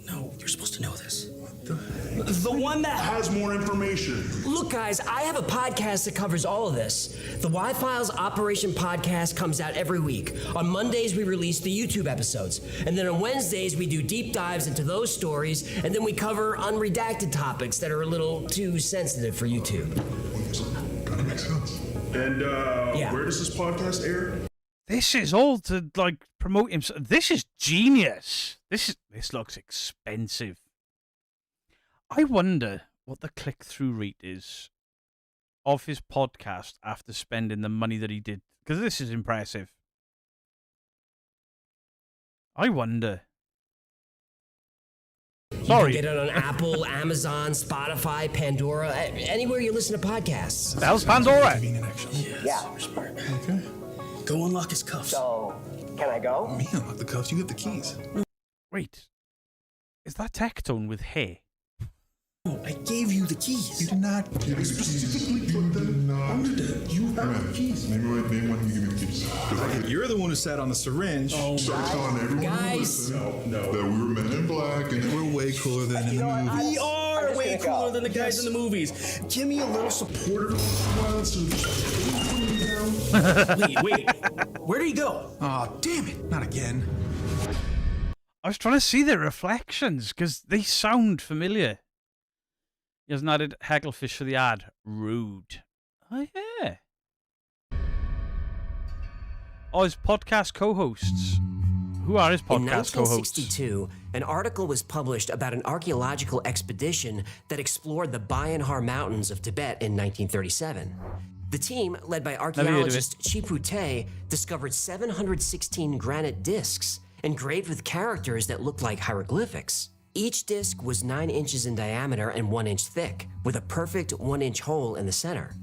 No, you're supposed to know this. The one that has more information. Look, guys, I have a podcast that covers all of this. The Y-Files Operation Podcast comes out every week. On Mondays, we release the YouTube episodes. And then on Wednesdays, we do deep dives into those stories. And then we cover unredacted topics that are a little too sensitive for YouTube. Kinda makes sense. And where does this podcast air? This is all to like promote himself. This is genius. This looks expensive. I wonder what the click-through rate is of his podcast after spending the money that he did, because this is impressive. I wonder. Sorry. You can get it on Apple, Amazon, Spotify, Pandora, anywhere you listen to podcasts. The hell's Pandora? Yeah. Okay. Go unlock his cuffs. So, can I go? Me unlock the cuffs. You have the keys. Wait. Is that Tectone with hair? No, I gave you the keys. You did not give me the keys. You did not. You have the keys. Maybe when you give me the keys. You're the one who sat on the syringe. Started telling everyone Guys. that we were men in black and we're way cooler than in the movies. We are way cooler than the guys in the movies. Give me a little support every once in a while. Wait. Where did he go? Oh, damn it. Not again. I was trying to see their reflections because they sound familiar. He hasn't added Hecklefish for the ad. Rude. Oh, yeah. Oh, his podcast co-hosts. Who are his podcast co-hosts? In 1962, an article was published about an archaeological expedition that explored the Bayan Har Mountains of Tibet in 1937. The team, led by archaeologist Chipu Te, discovered 716 granite discs engraved with characters that looked like hieroglyphics. Each disc was 9 inches in diameter and 1 inch thick, with a perfect 1-inch hole in the center.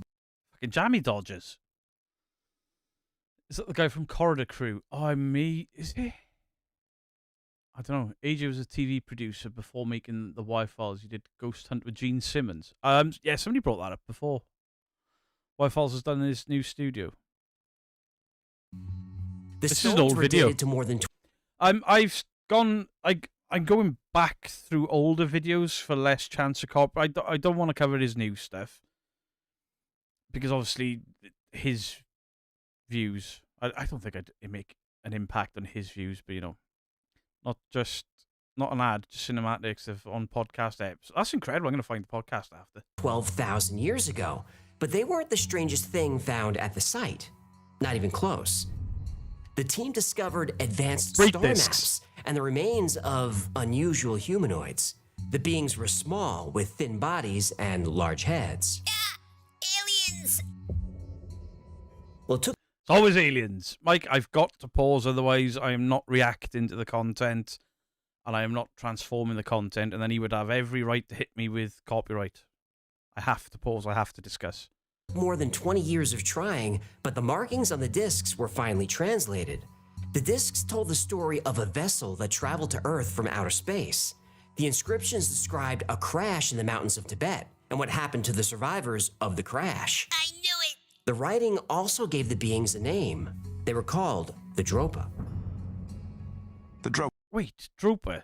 Fucking Jammy Dodgers. Is that the guy from Corridor Crew? Oh, is he? I don't know. AJ was a TV producer before making the Y-Files. He did Ghost Hunt with Gene Simmons. Yeah, somebody brought that up before. Y-Files has done in his new studio. This is an old video. To more than I'm going back through older videos for less chance of cop. I don't want to cover his new stuff because obviously his views. I don't think I'd make an impact on his views, but you know, not an ad, just cinematics on podcast apps. That's incredible. I'm going to find the podcast after 12,000 years ago, but they weren't the strangest thing found at the site. Not even close. The team discovered advanced star maps and the remains of unusual humanoids. The beings were small, with thin bodies and large heads. Aliens! Well, it took It's always aliens. Mike, I've got to pause, otherwise I am not reacting to the content and I am not transforming the content, and then he would have every right to hit me with copyright. I have to pause, I have to discuss. More than 20 years of trying, but the markings on the discs were finally translated. The discs told the story of a vessel that traveled to Earth from outer space. The inscriptions described a crash in the mountains of Tibet and what happened to the survivors of the crash. I knew it! The writing also gave the beings a name. They were called the Dropa. The Dropa. Wait, Dropa?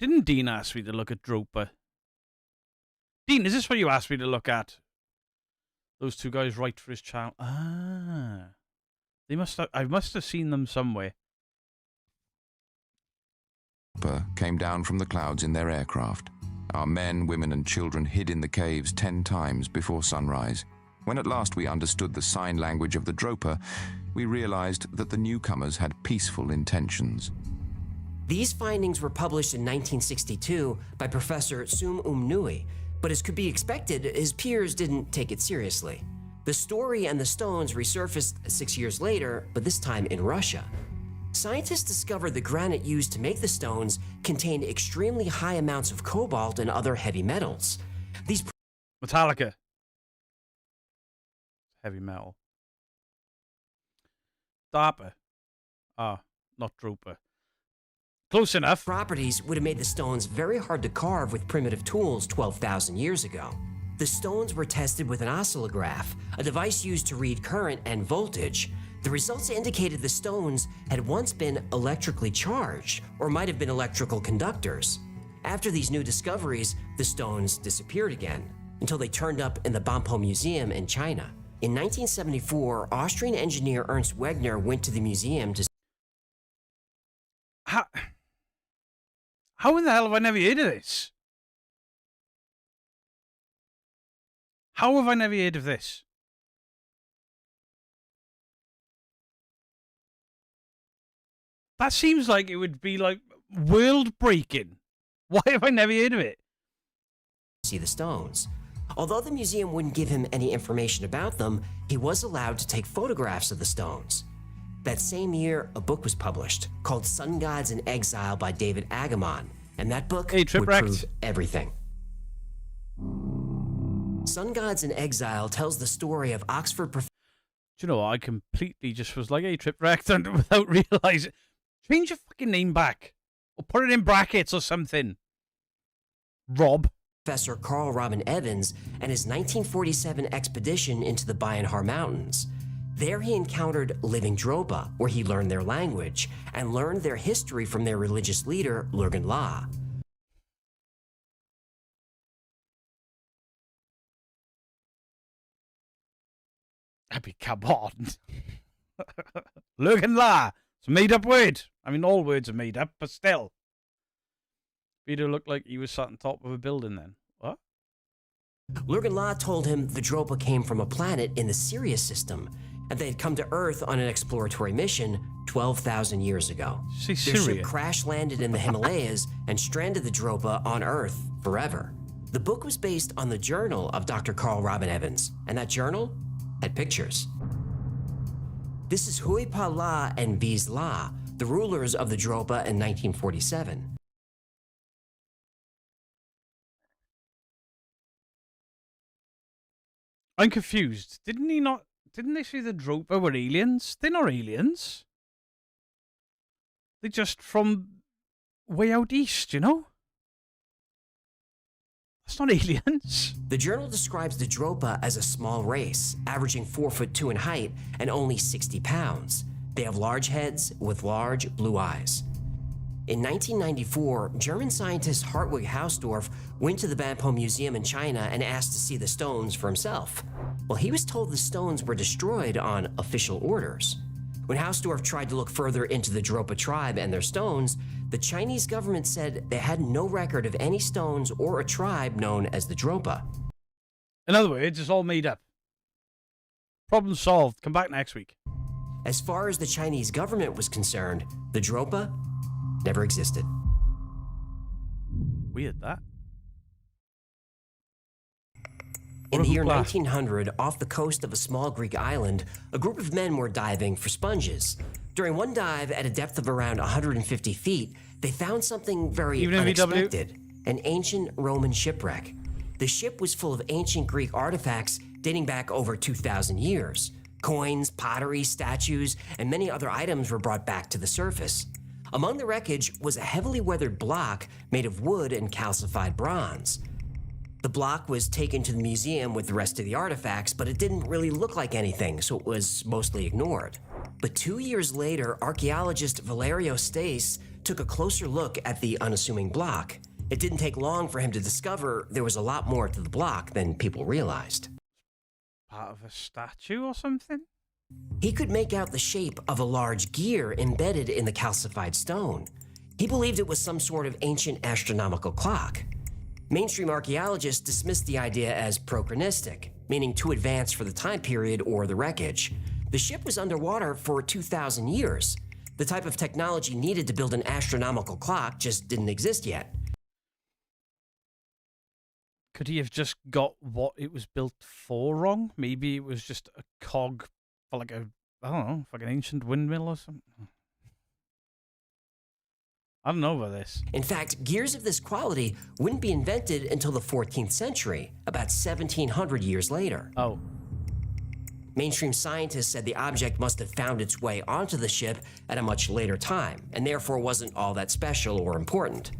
Didn't Dean ask me to look at Dropa? Dean, is this what you asked me to look at? Those two guys write for his channel. Ah. I must have seen them somewhere. Came down from the clouds in their aircraft. Our men, women and children hid in the caves 10 times before sunrise. When at last we understood the sign language of the Dropa, we realized that the newcomers had peaceful intentions. These findings were published in 1962 by Professor Sum Nui, but as could be expected, his peers didn't take it seriously. The story and the stones resurfaced 6 years later, but this time in Russia. Scientists discovered the granite used to make the stones contained extremely high amounts of cobalt and other heavy metals. These Metallica. Heavy metal. DARPA. Ah, not Dropa. Close enough. Properties would have made the stones very hard to carve with primitive tools 12,000 years ago. The stones were tested with an oscillograph, a device used to read current and voltage. The results indicated the stones had once been electrically charged, or might have been electrical conductors. After these new discoveries, the stones disappeared again, until they turned up in the Banpo Museum in China. In 1974, Austrian engineer Ernst Wegner went to the museum to... How in the hell have I never heard of this? How have I never heard of this? That seems like it would be like world breaking. Why have I never heard of it? See the stones. Although the museum wouldn't give him any information about them, he was allowed to take photographs of the stones. That same year, a book was published called Sun Gods in Exile by David Agamon, and that book would prove everything. Sun Gods in Exile tells the story of Oxford professor... Do you know what? I completely just was like, hey, Tripwrecked, without realising. Change your fucking name back. Or put it in brackets or something. Rob. Professor Carl Robin Evans and his 1947 expedition into the Bayan Mountains. There he encountered living Dropa, where he learned their language and learned their history from their religious leader, Lurgan La. I mean, come on. Lurgan La. It's a made-up word. I mean, all words are made up, but still. Peter looked like he was sat on top of a building then. What? Lurgan La told him the Dropa came from a planet in the Sirius system, and they had come to Earth on an exploratory mission 12,000 years ago. Their ship crash-landed in the Himalayas and stranded the Dropa on Earth forever. The book was based on the journal of Dr. Carl Robin Evans, and that journal had pictures. This is Hui Pa La and Viz La, the rulers of the Dropa in 1947. I'm confused. Didn't they say the Dropa were aliens? They're not aliens. They're just from way out east, you know? That's not aliens. The journal describes the Dropa as a small race, averaging 4'2" in height and only 60 pounds. They have large heads with large blue eyes. In 1994, German scientist Hartwig Hausdorff went to the Banpo Museum in China and asked to see the stones for himself. Well, he was told the stones were destroyed on official orders. When Hausdorff tried to look further into the Dropa tribe and their stones, the Chinese government said they had no record of any stones or a tribe known as the Dropa. In other words, it's all made up. Problem solved. Come back next week. As far as the Chinese government was concerned, the Dropa never existed. Weird, that. In the year Blast. 1900, off the coast of a small Greek island, a group of men were diving for sponges. During one dive at a depth of around 150 feet, they found something very Even in VW? unexpected, an ancient Roman shipwreck. The ship was full of ancient Greek artifacts dating back over 2,000 years. Coins, pottery, statues, and many other items were brought back to the surface. Among the wreckage was a heavily weathered block made of wood and calcified bronze. The block was taken to the museum with the rest of the artifacts, but it didn't really look like anything, so it was mostly ignored. But 2 years later, archaeologist Valerio Stace took a closer look at the unassuming block. It didn't take long for him to discover there was a lot more to the block than people realized. Part of a statue or something? He could make out the shape of a large gear embedded in the calcified stone. He believed it was some sort of ancient astronomical clock. Mainstream archaeologists dismissed the idea as prochronistic, meaning too advanced for the time period or the wreckage. The ship was underwater for 2,000 years. The type of technology needed to build an astronomical clock just didn't exist yet. Could he have just got what it was built for wrong? Maybe it was just a cog for like a, I don't know, like an ancient windmill or something. I don't know about this. In fact, gears of this quality wouldn't be invented until the 14th century, about 1,700 years later. Oh. Mainstream scientists said the object must have found its way onto the ship at a much later time, and therefore wasn't all that special or important.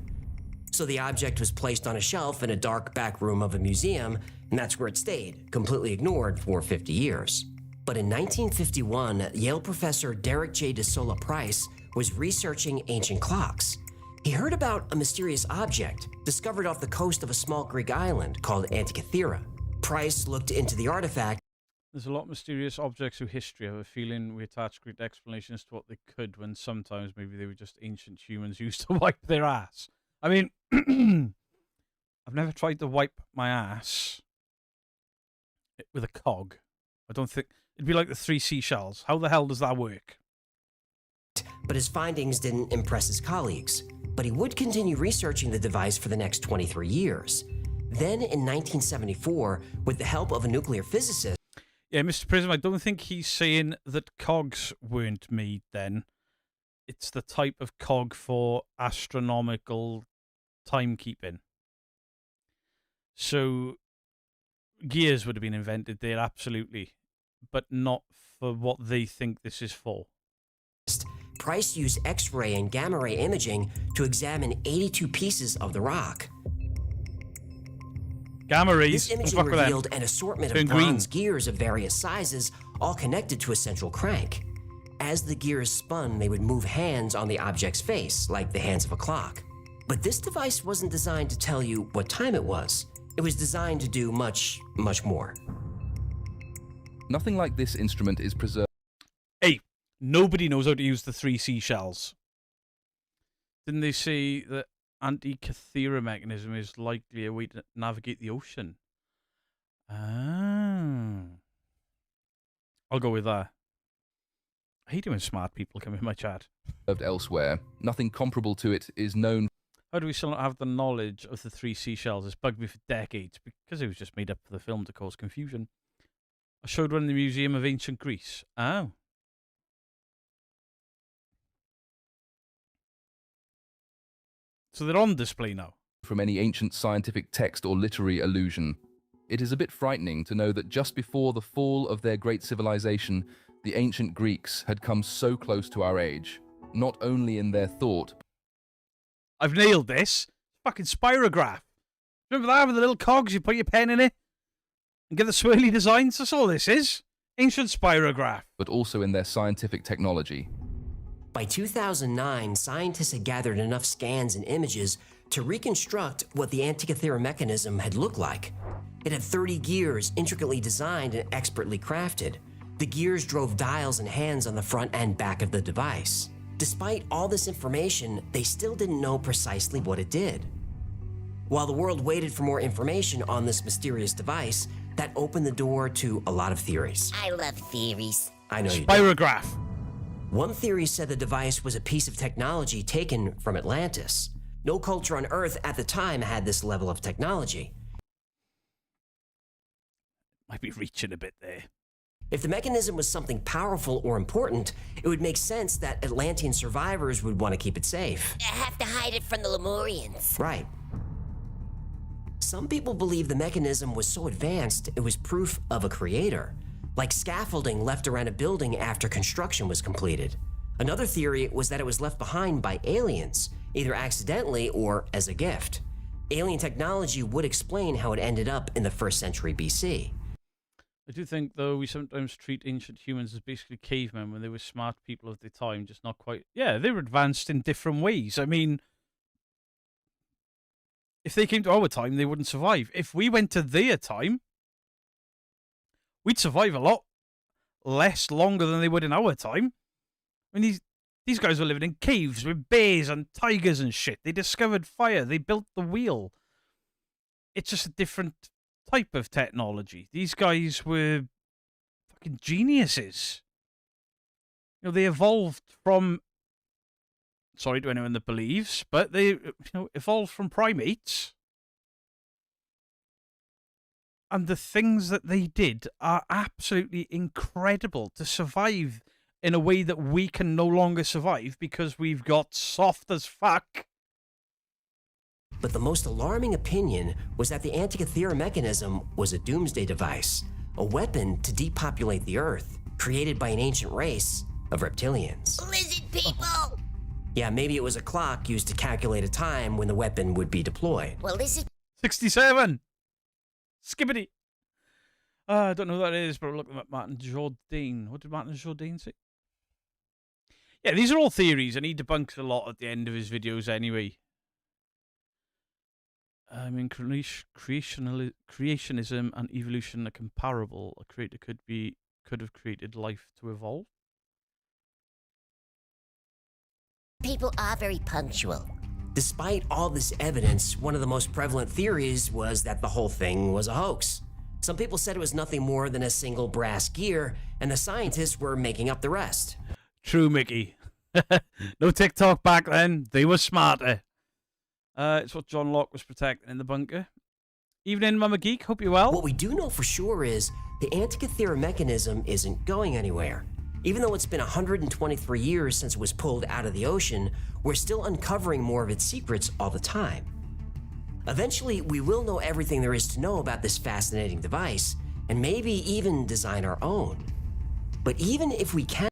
So the object was placed on a shelf in a dark back room of a museum, and that's where it stayed, completely ignored for 50 years. But in 1951, Yale professor Derek J. DeSola Price was researching ancient clocks. He heard about a mysterious object discovered off the coast of a small Greek island called Antikythera. Price looked into the artifact. There's a lot of mysterious objects through history. I have a feeling we attach great explanations to what they could, when sometimes maybe they were just ancient humans used to wipe their ass. I mean, I've never tried to wipe my ass with a cog. I don't think... It'd be like the 3 seashells. How the hell does that work? But his findings didn't impress his colleagues. But he would continue researching the device for the next 23 years. Then in 1974, with the help of a nuclear physicist... Yeah, Mr. Prism, I don't think he's saying that cogs weren't made then. It's the type of cog for astronomical timekeeping. So, gears would have been invented there, absolutely. But not for what they think this is for. Price used X-ray and gamma-ray imaging to examine 82 pieces of the rock. Gamma rays. This imaging revealed an assortment of bronze gears of various sizes, all connected to a central crank. As the gears spun, they would move hands on the object's face, like the hands of a clock. But this device wasn't designed to tell you what time it was. It was designed to do much, much more. Nothing like this instrument is preserved. Hey, nobody knows how to use the 3 seashells. Didn't they say that Antikythera mechanism is likely a way to navigate the ocean? Ah. I'll go with that. I hate it when smart people come in my chat. Elsewhere, nothing comparable to it is known. How do we still not have the knowledge of the 3 seashells? It's bugged me for decades because it was just made up for the film to cause confusion. I showed one in the Museum of Ancient Greece. Oh. So they're on display now. From any ancient scientific text or literary allusion. It is a bit frightening to know that just before the fall of their great civilization, the ancient Greeks had come so close to our age, not only in their thought. I've nailed this. Fucking spirograph. Remember that with the little cogs? You put your pen in it and get the swirly designs. That's all this is. Ancient spirograph. But also in their scientific technology. By 2009, scientists had gathered enough scans and images to reconstruct what the Antikythera mechanism had looked like. It had 30 gears intricately designed and expertly crafted. The gears drove dials and hands on the front and back of the device. Despite all this information, they still didn't know precisely what it did. While the world waited for more information on this mysterious device, that opened the door to a lot of theories. I love theories. I know you do. Spirograph. One theory said the device was a piece of technology taken from Atlantis. No culture on Earth at the time had this level of technology. Might be reaching a bit there. If the mechanism was something powerful or important, it would make sense that Atlantean survivors would want to keep it safe. Have to hide it from the Lemurians. Right. Some people believe the mechanism was so advanced it was proof of a creator, like scaffolding left around a building after construction was completed. Another theory was that it was left behind by aliens, either accidentally or as a gift. Alien technology would explain how it ended up in the 1st century BC. I do think, though, we sometimes treat ancient humans as basically cavemen when they were smart people of the time, just not quite... Yeah, they were advanced in different ways. I mean, if they came to our time, they wouldn't survive. If we went to their time, we'd survive a lot less longer than they would in our time. I mean, these guys were living in caves with bears and tigers and shit. They discovered fire. They built the wheel. It's just a different type of technology. These guys were fucking geniuses. You know, they evolved from... Sorry to anyone that believes, but they evolved from primates. And the things that they did are absolutely incredible to survive in a way that we can no longer survive because we've got soft as fuck. But the most alarming opinion was that the Antikythera mechanism was a doomsday device, a weapon to depopulate the Earth, created by an ancient race of reptilians. Lizard people! Yeah, maybe it was a clock used to calculate a time when the weapon would be deployed. Well, lizard... 67! Skippity! I don't know who that is, but I'm looking at Martin Jourdain. What did Martin Jourdain say? Yeah, these are all theories, and he debunks a lot at the end of his videos anyway. I mean, creationism and evolution are comparable. A creator could have created life to evolve. People are very punctual. Despite all this evidence, one of the most prevalent theories was that the whole thing was a hoax. Some people said it was nothing more than a single brass gear, and the scientists were making up the rest. True, Mickey. No TikTok back then. They were smarter. It's what John Locke was protecting in the bunker. Evening, Mama Geek. Hope you're well. What we do know for sure is the Antikythera mechanism isn't going anywhere. Even though it's been 123 years since it was pulled out of the ocean, we're still uncovering more of its secrets all the time. Eventually, we will know everything there is to know about this fascinating device, and maybe even design our own. But even if we can...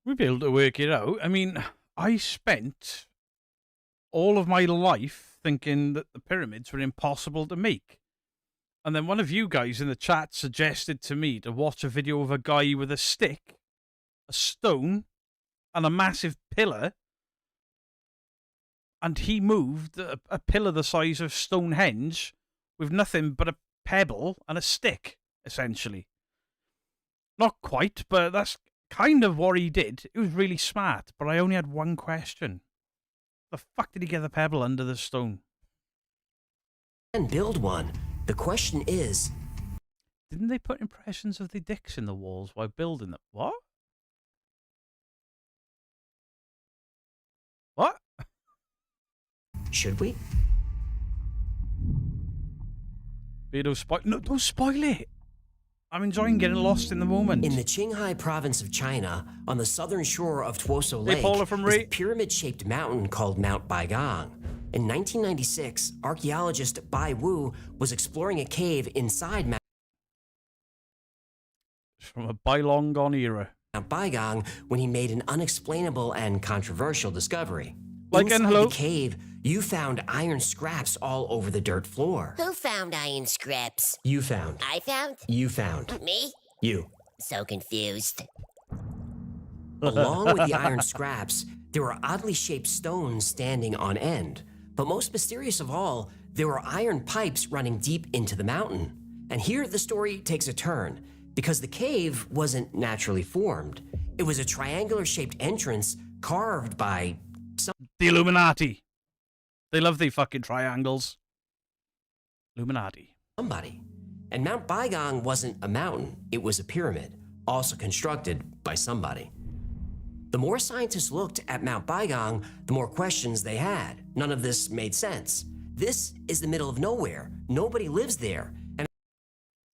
We'll be able to work it out. I mean, I spent all of my life thinking that the pyramids were impossible to make. And then one of you guys in the chat suggested to me to watch a video of a guy with a stick, a stone, and a massive pillar. And he moved a pillar the size of Stonehenge with nothing but a pebble and a stick, essentially. Not quite, but that's kind of what he did. It was really smart, but I only had one question. The fuck did he get the pebble under the stone? And build one. The question is... Didn't they put impressions of the dicks in the walls while building them? What? What? Should we? Beardo, no, don't spoil it. I'm enjoying getting lost in the moment. In the Qinghai province of China, on the southern shore of Tuoso Lake, is a pyramid-shaped mountain called Mount Baigong. In 1996, archaeologist Bai Wu was exploring a cave inside Mount from a bygone era. Mount Baigong when he made an unexplainable and controversial discovery. Like Inside hello? the cave, you found iron scraps all over the dirt floor. Who found iron scraps? You found. I found? You found. Me? You. So confused. Along with the iron scraps, there were oddly shaped stones standing on end. But most mysterious of all, there were iron pipes running deep into the mountain. And here the story takes a turn, because the cave wasn't naturally formed. It was a triangular-shaped entrance carved by the Illuminati. They love the fucking triangles. Illuminati. Somebody. And Mount Baigong wasn't a mountain, it was a pyramid, also constructed by somebody. The more scientists looked at Mount Baigong, the more questions they had. None of this made sense. This is the middle of nowhere. Nobody lives there.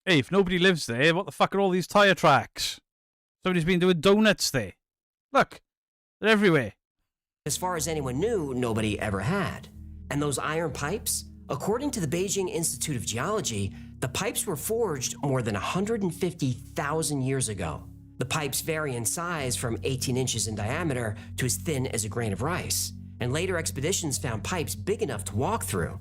Hey, if nobody lives there, what the fuck are all these tyre tracks? Somebody's been doing donuts there. Look, they're everywhere. As far as anyone knew, nobody ever had. And those iron pipes? According to the Beijing Institute of Geology, the pipes were forged more than 150,000 years ago. The pipes vary in size from 18 inches in diameter to as thin as a grain of rice. And later expeditions found pipes big enough to walk through.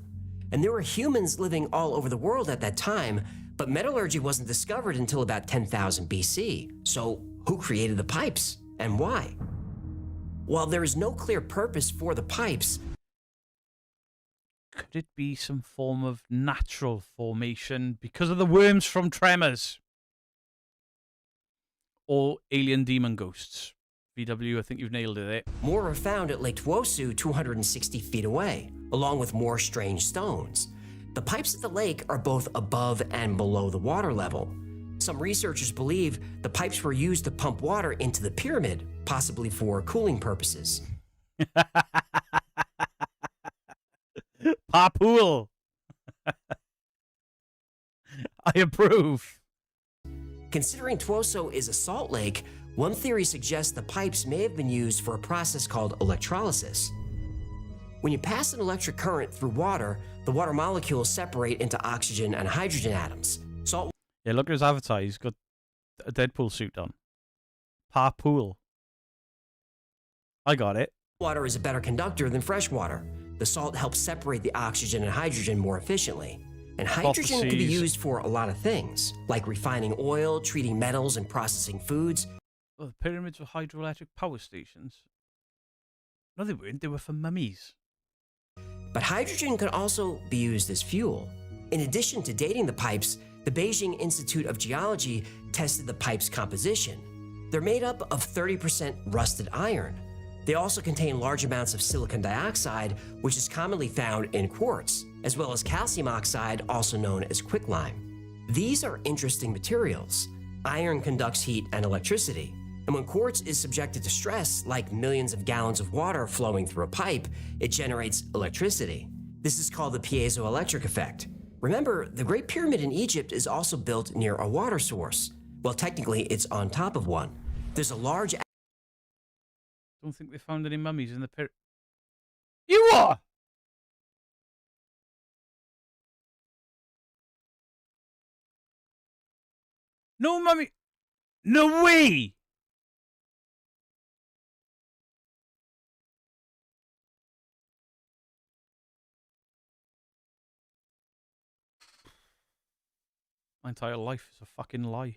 And there were humans living all over the world at that time, but metallurgy wasn't discovered until about 10,000 BC. So who created the pipes and why? While there is no clear purpose for the pipes, could it be some form of natural formation because of the worms from Tremors? Or alien demon ghosts? VW, I think you've nailed it there. More are found at Lake Tuosu 260 feet away, along with more strange stones. The pipes at the lake are both above and below the water level. Some researchers believe the pipes were used to pump water into the pyramid, possibly for cooling purposes. Papool! I approve. Considering Tuoso is a salt lake, one theory suggests the pipes may have been used for a process called electrolysis. When you pass an electric current through water, the water molecules separate into oxygen and hydrogen atoms. Salt. Yeah, look at his avatar. He's got a Deadpool suit on. Papool. I got it. Water is a better conductor than fresh water. The salt helps separate the oxygen and hydrogen more efficiently. And hydrogen can be used for a lot of things, like refining oil, treating metals, and processing foods. Oh, the pyramids were hydroelectric power stations. No, they weren't. They were for mummies. But hydrogen could also be used as fuel. In addition to dating the pipes, the Beijing Institute of Geology tested the pipes' composition. They're made up of 30% rusted iron. They also contain large amounts of silicon dioxide, which is commonly found in quartz, as well as calcium oxide, also known as quicklime. These are interesting materials. Iron conducts heat and electricity, and when quartz is subjected to stress, like millions of gallons of water flowing through a pipe, it generates electricity. This is called the piezoelectric effect. Remember, the Great Pyramid in Egypt is also built near a water source. Well, technically, it's on top of one. There's a large... Don't think they found any mummies in the pyramid. You are! No mummy! No way! My entire life is a fucking lie.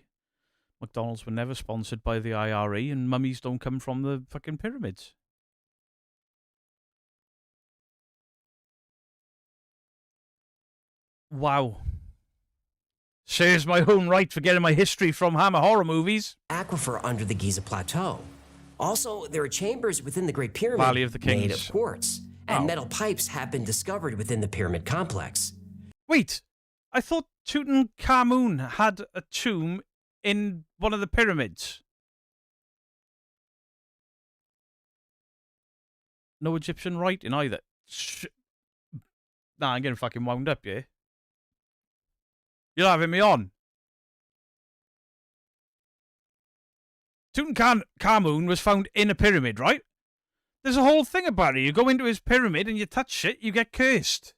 McDonald's were never sponsored by the IRA, and mummies don't come from the fucking pyramids. Wow. Shares my own right for getting my history from Hammer horror movies. Aquifer under the Giza Plateau. Also, there are chambers within the Great Pyramid Valley of the Kings. made of quartz, and metal pipes have been discovered within the pyramid complex. Wait, I thought Tutankhamun had a tomb in one of the pyramids. No Egyptian writing either. Nah, I'm getting fucking wound up, yeah? You're having me on. Tutankhamun was found in a pyramid, right? There's a whole thing about it. You go into his pyramid and you touch shit, you get cursed.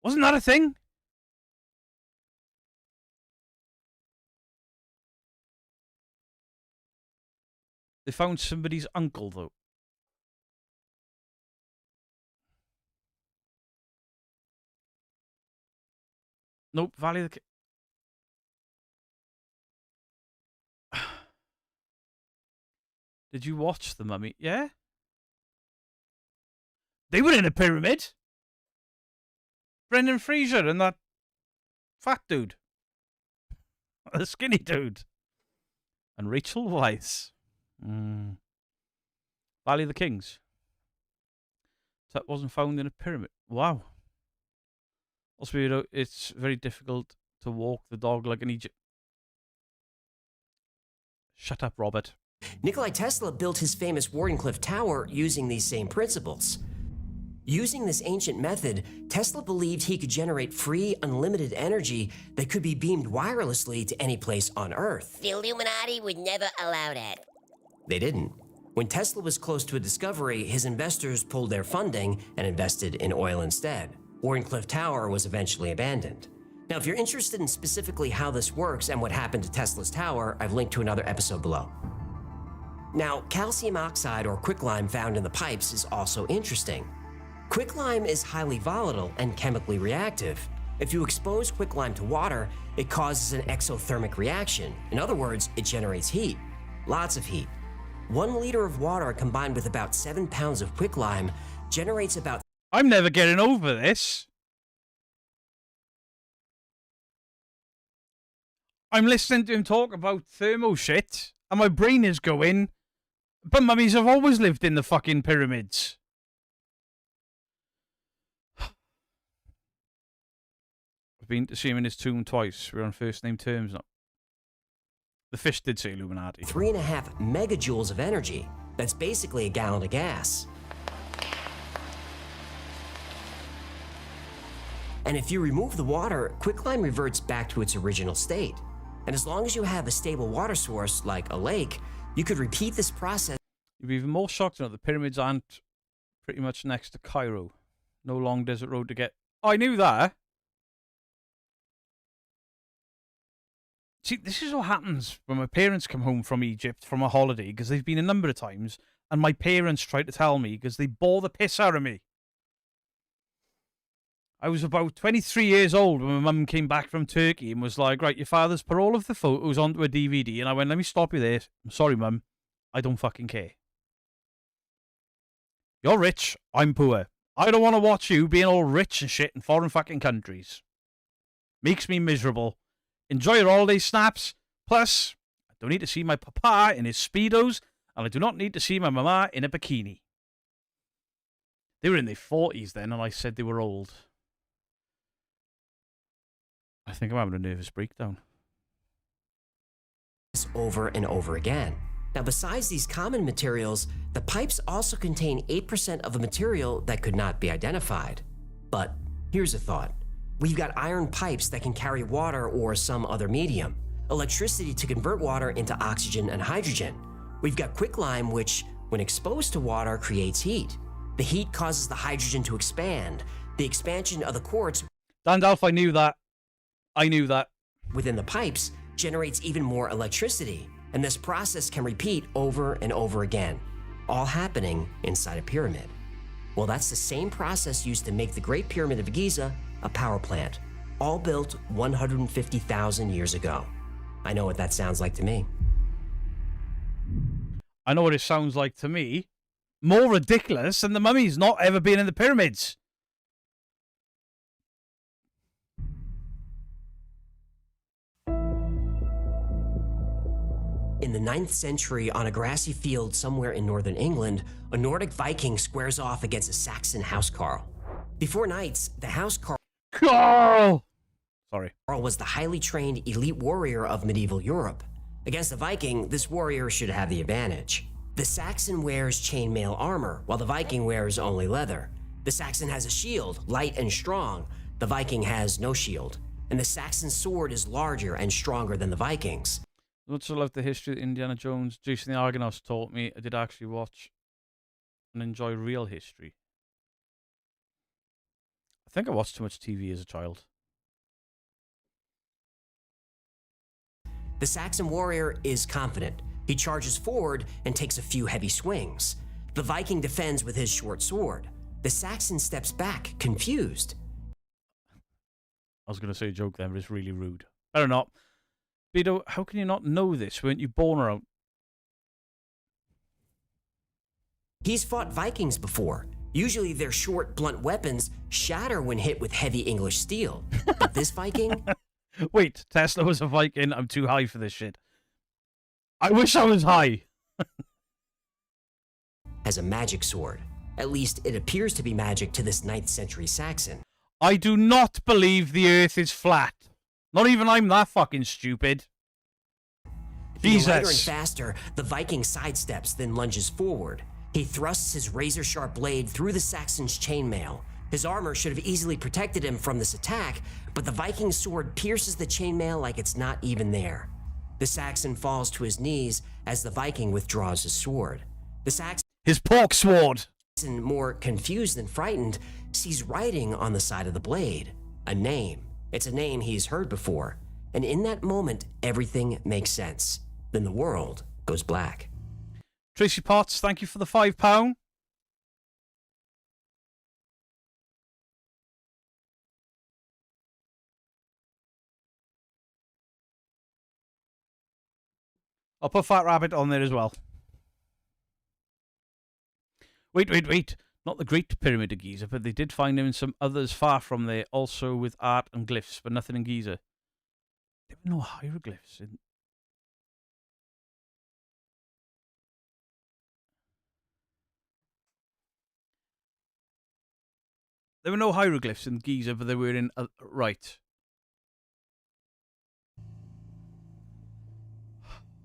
Wasn't that a thing? They found somebody's uncle, though. Nope, Valley of the... Did you watch The Mummy? Yeah? They were in a pyramid. Brendan Fraser and that fat dude. The skinny dude. And Rachel Weisz. Valley of the Kings. That wasn't found in a pyramid. Wow. Also, you know, it's very difficult to walk the dog like an Egypt. Shut up, Robert. Nikola Tesla built his famous Wardenclyffe Tower using these same principles. Using this ancient method, Tesla believed he could generate free, unlimited energy that could be beamed wirelessly to any place on Earth. The Illuminati would never allow that. They didn't. When Tesla was close to a discovery, his investors pulled their funding and invested in oil instead. Wardenclyffe Tower was eventually abandoned. Now, if you're interested in specifically how this works and what happened to Tesla's tower, I've linked to another episode below. Now, calcium oxide or quicklime found in the pipes is also interesting. Quicklime is highly volatile and chemically reactive. If you expose quicklime to water, it causes an exothermic reaction. In other words, it generates heat. Lots of heat. 1 liter of water combined with about 7 pounds of quicklime generates about... I'm never getting over this. I'm listening to him talk about thermo shit, and my brain is going, but mummies have always lived in the fucking pyramids. I've been to see him in his tomb twice. We're on first name terms now. The fish did say Illuminati. 3.5 megajoules of energy. That's basically a gallon of gas. And if you remove the water, quicklime reverts back to its original state. And as long as you have a stable water source, like a lake, you could repeat this process. You'd be even more shocked to know the pyramids aren't pretty much next to Cairo. No long desert road to get... Oh, I knew that. See, this is what happens when my parents come home from Egypt from a holiday, because they've been a number of times, and my parents try to tell me because they bore the piss out of me. I was about 23 years old when my mum came back from Turkey and was like, right, your father's put all of the photos onto a DVD. And I went, let me stop you there. I'm sorry, mum. I don't fucking care. You're rich. I'm poor. I don't want to watch you being all rich and shit in foreign fucking countries. Makes me miserable. Enjoy your holiday snaps. Plus, I don't need to see my papa in his Speedos, and I do not need to see my mama in a bikini. They were in their 40s then, and I said they were old. I think I'm having a nervous breakdown. Over and over again. Now, besides these common materials, the pipes also contain 8% of a material that could not be identified. But here's a thought. We've got iron pipes that can carry water or some other medium, electricity to convert water into oxygen and hydrogen. We've got quicklime, which, when exposed to water, creates heat. The heat causes the hydrogen to expand. The expansion of the quartz... Dandalf, I knew that. I knew that. Within the pipes generates even more electricity, and this process can repeat over and over again, all happening inside a pyramid. Well, that's the same process used to make the Great Pyramid of Giza a power plant, all built 150,000 years ago. I know what that sounds like to me. I know what it sounds like to me. More ridiculous than the mummies not ever being in the pyramids. In the 9th century, on a grassy field somewhere in northern England, a Nordic Viking squares off against a Saxon housecarl. Before knights, the housecarl was the highly trained elite warrior of medieval Europe. Against the Viking, this warrior should have the advantage. The Saxon wears chainmail armor, while the Viking wears only leather. The Saxon has a shield, light and strong. The Viking has no shield. And the Saxon sword is larger and stronger than the Vikings. Much I love the history that Indiana Jones, Jason the Argonauts taught me, I did actually watch and enjoy real history. I think I watched too much TV as a child. The Saxon warrior is confident. He charges forward and takes a few heavy swings. The Viking defends with his short sword. The Saxon steps back, confused. I was going to say a joke then, but it's really rude. Better not. Beto, how can you not know this? Weren't you born around? He's fought Vikings before. Usually their short, blunt weapons shatter when hit with heavy English steel. But this Viking... Wait, Tesla was a Viking. I'm too high for this shit. I wish I was high. has a magic sword. At least it appears to be magic to this 9th century Saxon. I do not believe the earth is flat. Not even I'm that fucking stupid. Being lighter and Jesus. faster, the Viking sidesteps, then lunges forward. He thrusts his razor-sharp blade through the Saxon's chainmail. His armor should have easily protected him from this attack, but the Viking's sword pierces the chainmail like it's not even there. The Saxon falls to his knees as the Viking withdraws his sword. The Saxon, his pork sword, more confused than frightened, sees writing on the side of the blade. A name. It's a name he's heard before. And in that moment, everything makes sense. Then the world goes black. Tracy Potts, thank you for the £5. I'll put Fat Rabbit on there as well. Wait. Not the Great Pyramid of Giza, but they did find him in some others far from there, also with art and glyphs, but nothing in Giza. There were no hieroglyphs in... There were no hieroglyphs in Giza, but they were in... right.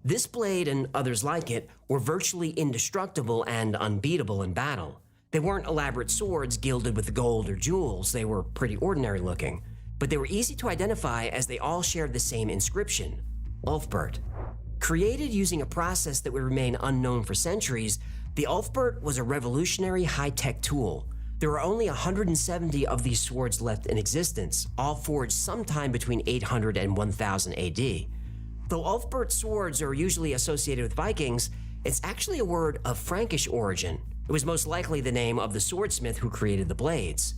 This blade and others like it were virtually indestructible and unbeatable in battle. They weren't elaborate swords gilded with gold or jewels. They were pretty ordinary looking, but they were easy to identify as they all shared the same inscription, Ulfbert. Created using a process that would remain unknown for centuries, the Ulfbert was a revolutionary high-tech tool. There are only 170 of these swords left in existence, all forged sometime between 800 and 1000 AD. Though Ulfbert swords are usually associated with Vikings, it's actually a word of Frankish origin. It was most likely the name of the swordsmith who created the blades.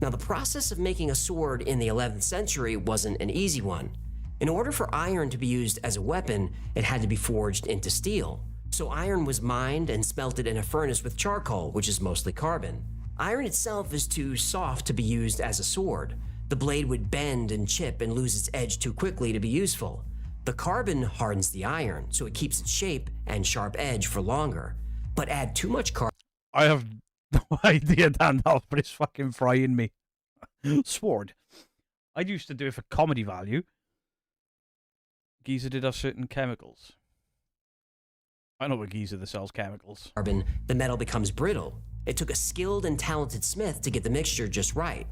Now, the process of making a sword in the 11th century wasn't an easy one. In order for iron to be used as a weapon, it had to be forged into steel. So iron was mined and smelted in a furnace with charcoal, which is mostly carbon. Iron itself is too soft to be used as a sword. The blade would bend and chip and lose its edge too quickly to be useful. The carbon hardens the iron, so it keeps its shape and sharp edge for longer. But add too much carbon... I have no idea, Dandalf, but it's fucking frying me. Sword. I used to do it for comedy value. Giza did have certain chemicals. I know what Giza that sells chemicals. Carbon, the metal becomes brittle. It took a skilled and talented smith to get the mixture just right.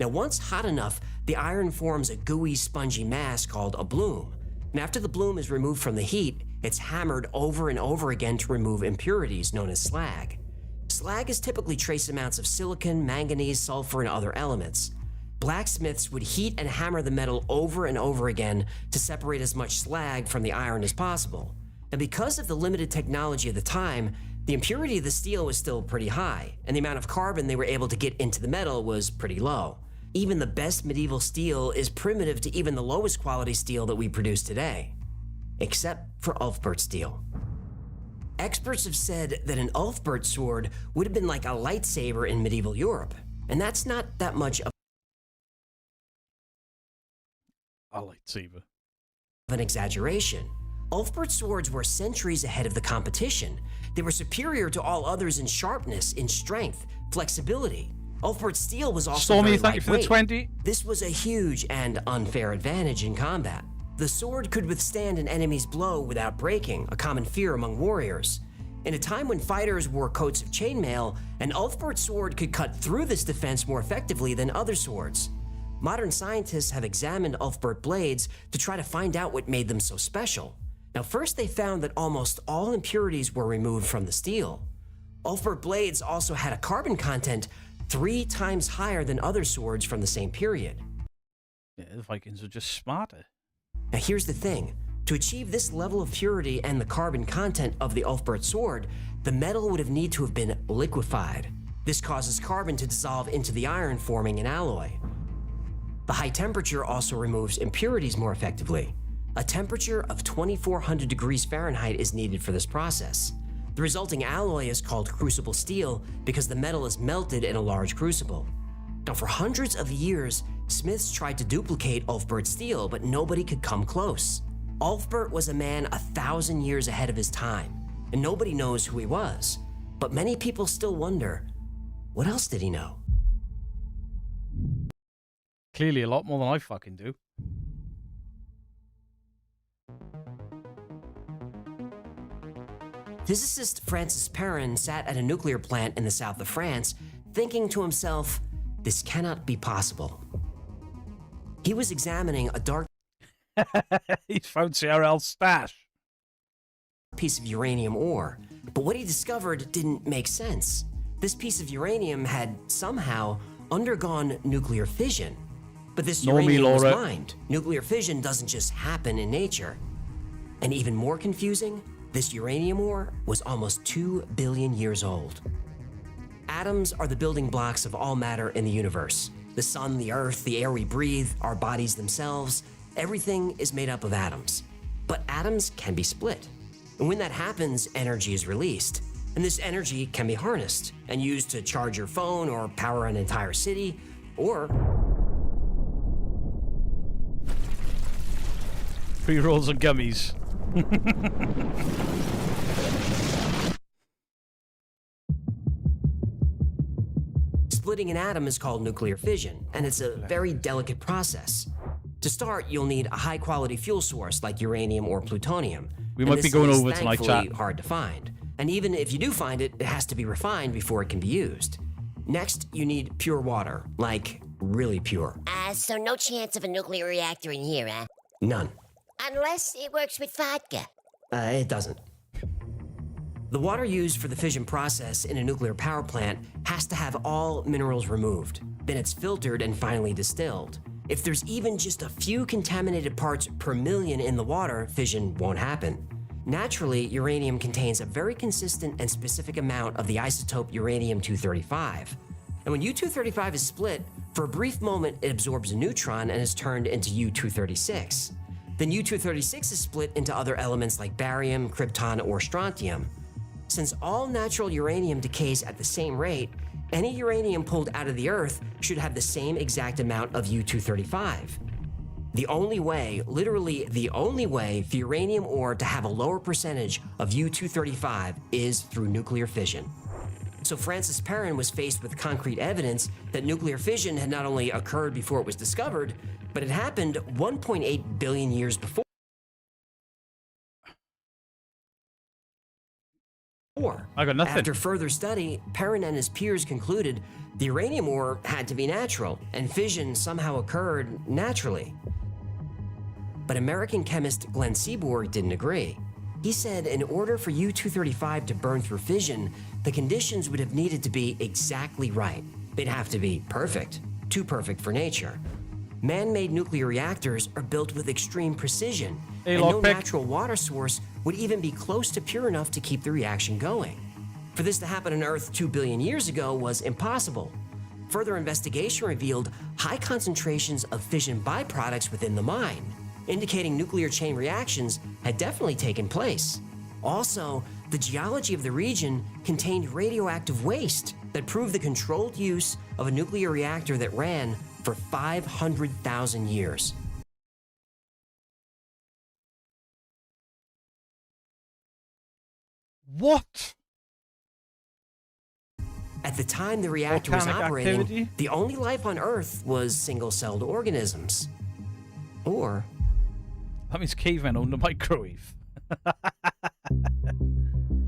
Now, once hot enough, the iron forms a gooey, spongy mass called a bloom. And after the bloom is removed from the heat, it's hammered over and over again to remove impurities known as slag. Slag is typically trace amounts of silicon, manganese, sulfur, and other elements. Blacksmiths would heat and hammer the metal over and over again to separate as much slag from the iron as possible. And because of the limited technology of the time, the impurity of the steel was still pretty high, and the amount of carbon they were able to get into the metal was pretty low. Even the best medieval steel is primitive to even the lowest quality steel that we produce today, except for Ulfbert steel. Experts have said that an Ulfbert sword would have been like a lightsaber in medieval Europe, and that's not that much of a lightsaber. An exaggeration. Ulfbert swords were centuries ahead of the competition. They were superior to all others in sharpness, in strength, flexibility. Ulfbert steel was also Stormy, very thank you for the lightweight. 20. This was a huge and unfair advantage in combat. The sword could withstand an enemy's blow without breaking, a common fear among warriors. In a time when fighters wore coats of chainmail, an Ulfbert sword could cut through this defense more effectively than other swords. Modern scientists have examined Ulfbert blades to try to find out what made them so special. Now, first they found that almost all impurities were removed from the steel. Ulfbert blades also had a carbon content 3 times higher than other swords from the same period. Yeah, the Vikings are just smarter. Now here's the thing. To achieve this level of purity and the carbon content of the Ulfbert sword, the metal would have need to have been liquefied. This causes carbon to dissolve into the iron, forming an alloy. The high temperature also removes impurities more effectively. A temperature of 2400 degrees Fahrenheit is needed for this process. The resulting alloy is called crucible steel because the metal is melted in a large crucible. Now, for hundreds of years, smiths tried to duplicate Ulfbert steel, but nobody could come close. Ulfbert was a man 1,000 years ahead of his time, and nobody knows who he was. But many people still wonder, what else did he know? Clearly a lot more than I fucking do. Physicist Francis Perrin sat at a nuclear plant in the south of France, thinking to himself, this cannot be possible. He was examining a dark He's found CRL's stash. piece of uranium ore, but what he discovered didn't make sense. This piece of uranium had somehow undergone nuclear fission. But this uranium was mined. Nuclear fission doesn't just happen in nature. And even more confusing, this uranium ore was almost 2 billion years old. Atoms are the building blocks of all matter in the universe. The sun, the earth, the air we breathe, our bodies themselves, everything is made up of atoms. But atoms can be split. And when that happens, energy is released. And this energy can be harnessed and used to charge your phone or power an entire city, or Pre-rolls and gummies. splitting an atom is called nuclear fission, and it's a very delicate process. To start, you'll need a high-quality fuel source like uranium or plutonium. We might be going over tonight, thankfully chat. hard to find. And even if you do find it, it has to be refined before it can be used. Next, you need pure water, like really pure. So no chance of a nuclear reactor in here, huh? None. Unless it works with vodka. It doesn't. The water used for the fission process in a nuclear power plant has to have all minerals removed. Then it's filtered and finally distilled. If there's even just a few contaminated parts per million in the water, fission won't happen. Naturally, uranium contains a very consistent and specific amount of the isotope uranium-235. And when U-235 is split, for a brief moment it absorbs a neutron and is turned into U-236. Then U-236 is split into other elements like barium, krypton, or strontium. Since all natural uranium decays at the same rate, any uranium pulled out of the Earth should have the same exact amount of U-235. The only way, literally the only way, for uranium ore to have a lower percentage of U-235 is through nuclear fission. So Francis Perrin was faced with concrete evidence that nuclear fission had not only occurred before it was discovered, but it happened 1.8 billion years before. I got nothing. After further study, Perrin and his peers concluded the uranium ore had to be natural, and fission somehow occurred naturally. But American chemist Glenn Seaborg didn't agree. He said in order for U-235 to burn through fission, the conditions would have needed to be exactly right. They'd have to be perfect, too perfect for nature. Man-made nuclear reactors are built with extreme precision, and no natural water source would even be close to pure enough to keep the reaction going. For this to happen on Earth 2 billion years ago was impossible. Further investigation revealed high concentrations of fission byproducts within the mine, indicating nuclear chain reactions had definitely taken place. Also, the geology of the region contained radioactive waste that proved the controlled use of a nuclear reactor that ran for 500,000 years. What? At the time the reactor was Volcanic operating, activity? the only life on Earth was single-celled organisms. Or That means cavemen owned a microwave.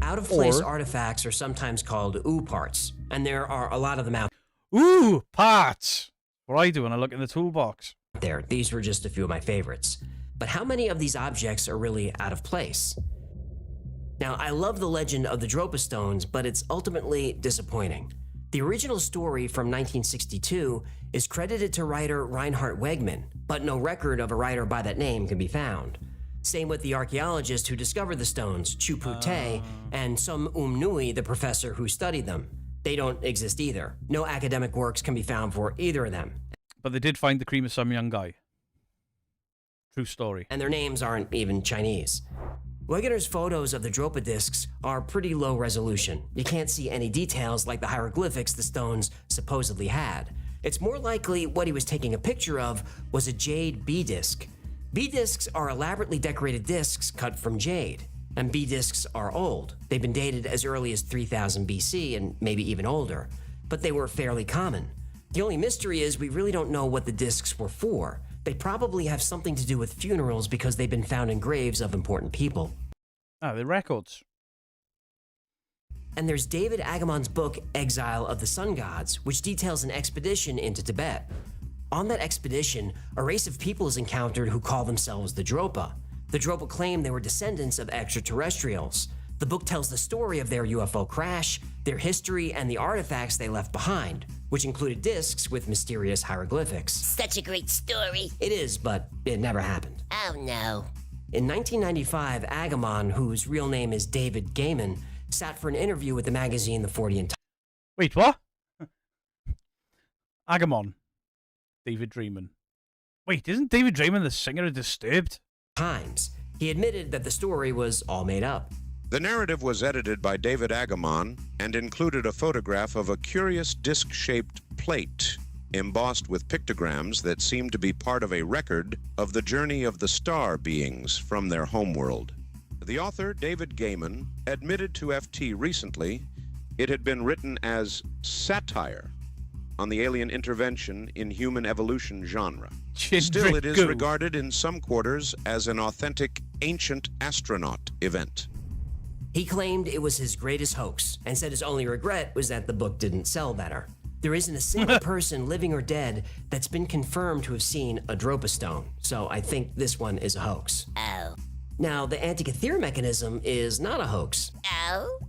out-of-place Or- artifacts are sometimes called OO parts, and there are a lot of them out Ooh, parts. What I do when I look in the toolbox. there. These were just a few of my favorites. But how many of these objects are really out of place? Now, I love the legend of the Dropa stones, but it's ultimately disappointing. The original story from 1962 is credited to writer Reinhard Wegman, but no record of a writer by that name can be found. Same with the archaeologist who discovered the stones, Chupu Te, and Sum Nui, the professor who studied them. They don't exist either. No academic works can be found for either of them. But they did find the cream of some young guy. True story. And their names aren't even Chinese. Wegener's photos of the Dropa discs are pretty low resolution. You can't see any details like the hieroglyphics the stones supposedly had. It's more likely what he was taking a picture of was a jade B disc. B discs are elaborately decorated discs cut from jade, and B discs are old. They've been dated as early as 3000 BC and maybe even older, but they were fairly common. The only mystery is we really don't know what the discs were for. They probably have something to do with funerals because they've been found in graves of important people. Ah, the records. And there's David Agamon's book, Exile of the Sun Gods, which details an expedition into Tibet. On that expedition, a race of people is encountered who call themselves the Dropa. The Dropa claim they were descendants of extraterrestrials. The book tells the story of their UFO crash, their history, and the artifacts they left behind, which included discs with mysterious hieroglyphics. Such a great story. It is, but it never happened. Oh no. In 1995, Agamon, whose real name is David Gaiman, sat for an interview with the magazine The 40 and Wait, what? Agamon. David Draymond. Wait, isn't David Draymond the singer of Disturbed? Times. He admitted that the story was all made up. The narrative was edited by David Agamon and included a photograph of a curious disc-shaped plate embossed with pictograms that seemed to be part of a record of the journey of the star beings from their homeworld. The author, David Gaiman, admitted to FT recently it had been written as satire on the alien intervention in human evolution genre. Still, it is regarded in some quarters as an authentic ancient astronaut event. He claimed it was his greatest hoax and said his only regret was that the book didn't sell better. There isn't a single person, living or dead, that's been confirmed to have seen a Dropa stone, so I think this one is a hoax. Oh. Now, the Antikythera mechanism is not a hoax. Oh?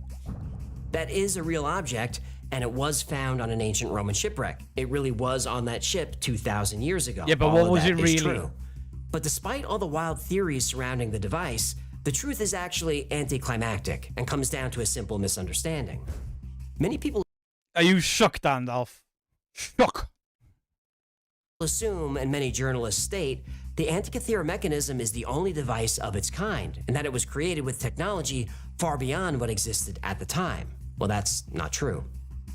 That is a real object, and it was found on an ancient Roman shipwreck. It really was on that ship 2,000 years ago. Yeah, but All what of was that it is really? True. But despite all the wild theories surrounding the device, the truth is actually anticlimactic and comes down to a simple misunderstanding. Many people Are you shocked, Andalf? Shock. assume, and many journalists state, the Antikythera mechanism is the only device of its kind, and that it was created with technology far beyond what existed at the time. Well, that's not true.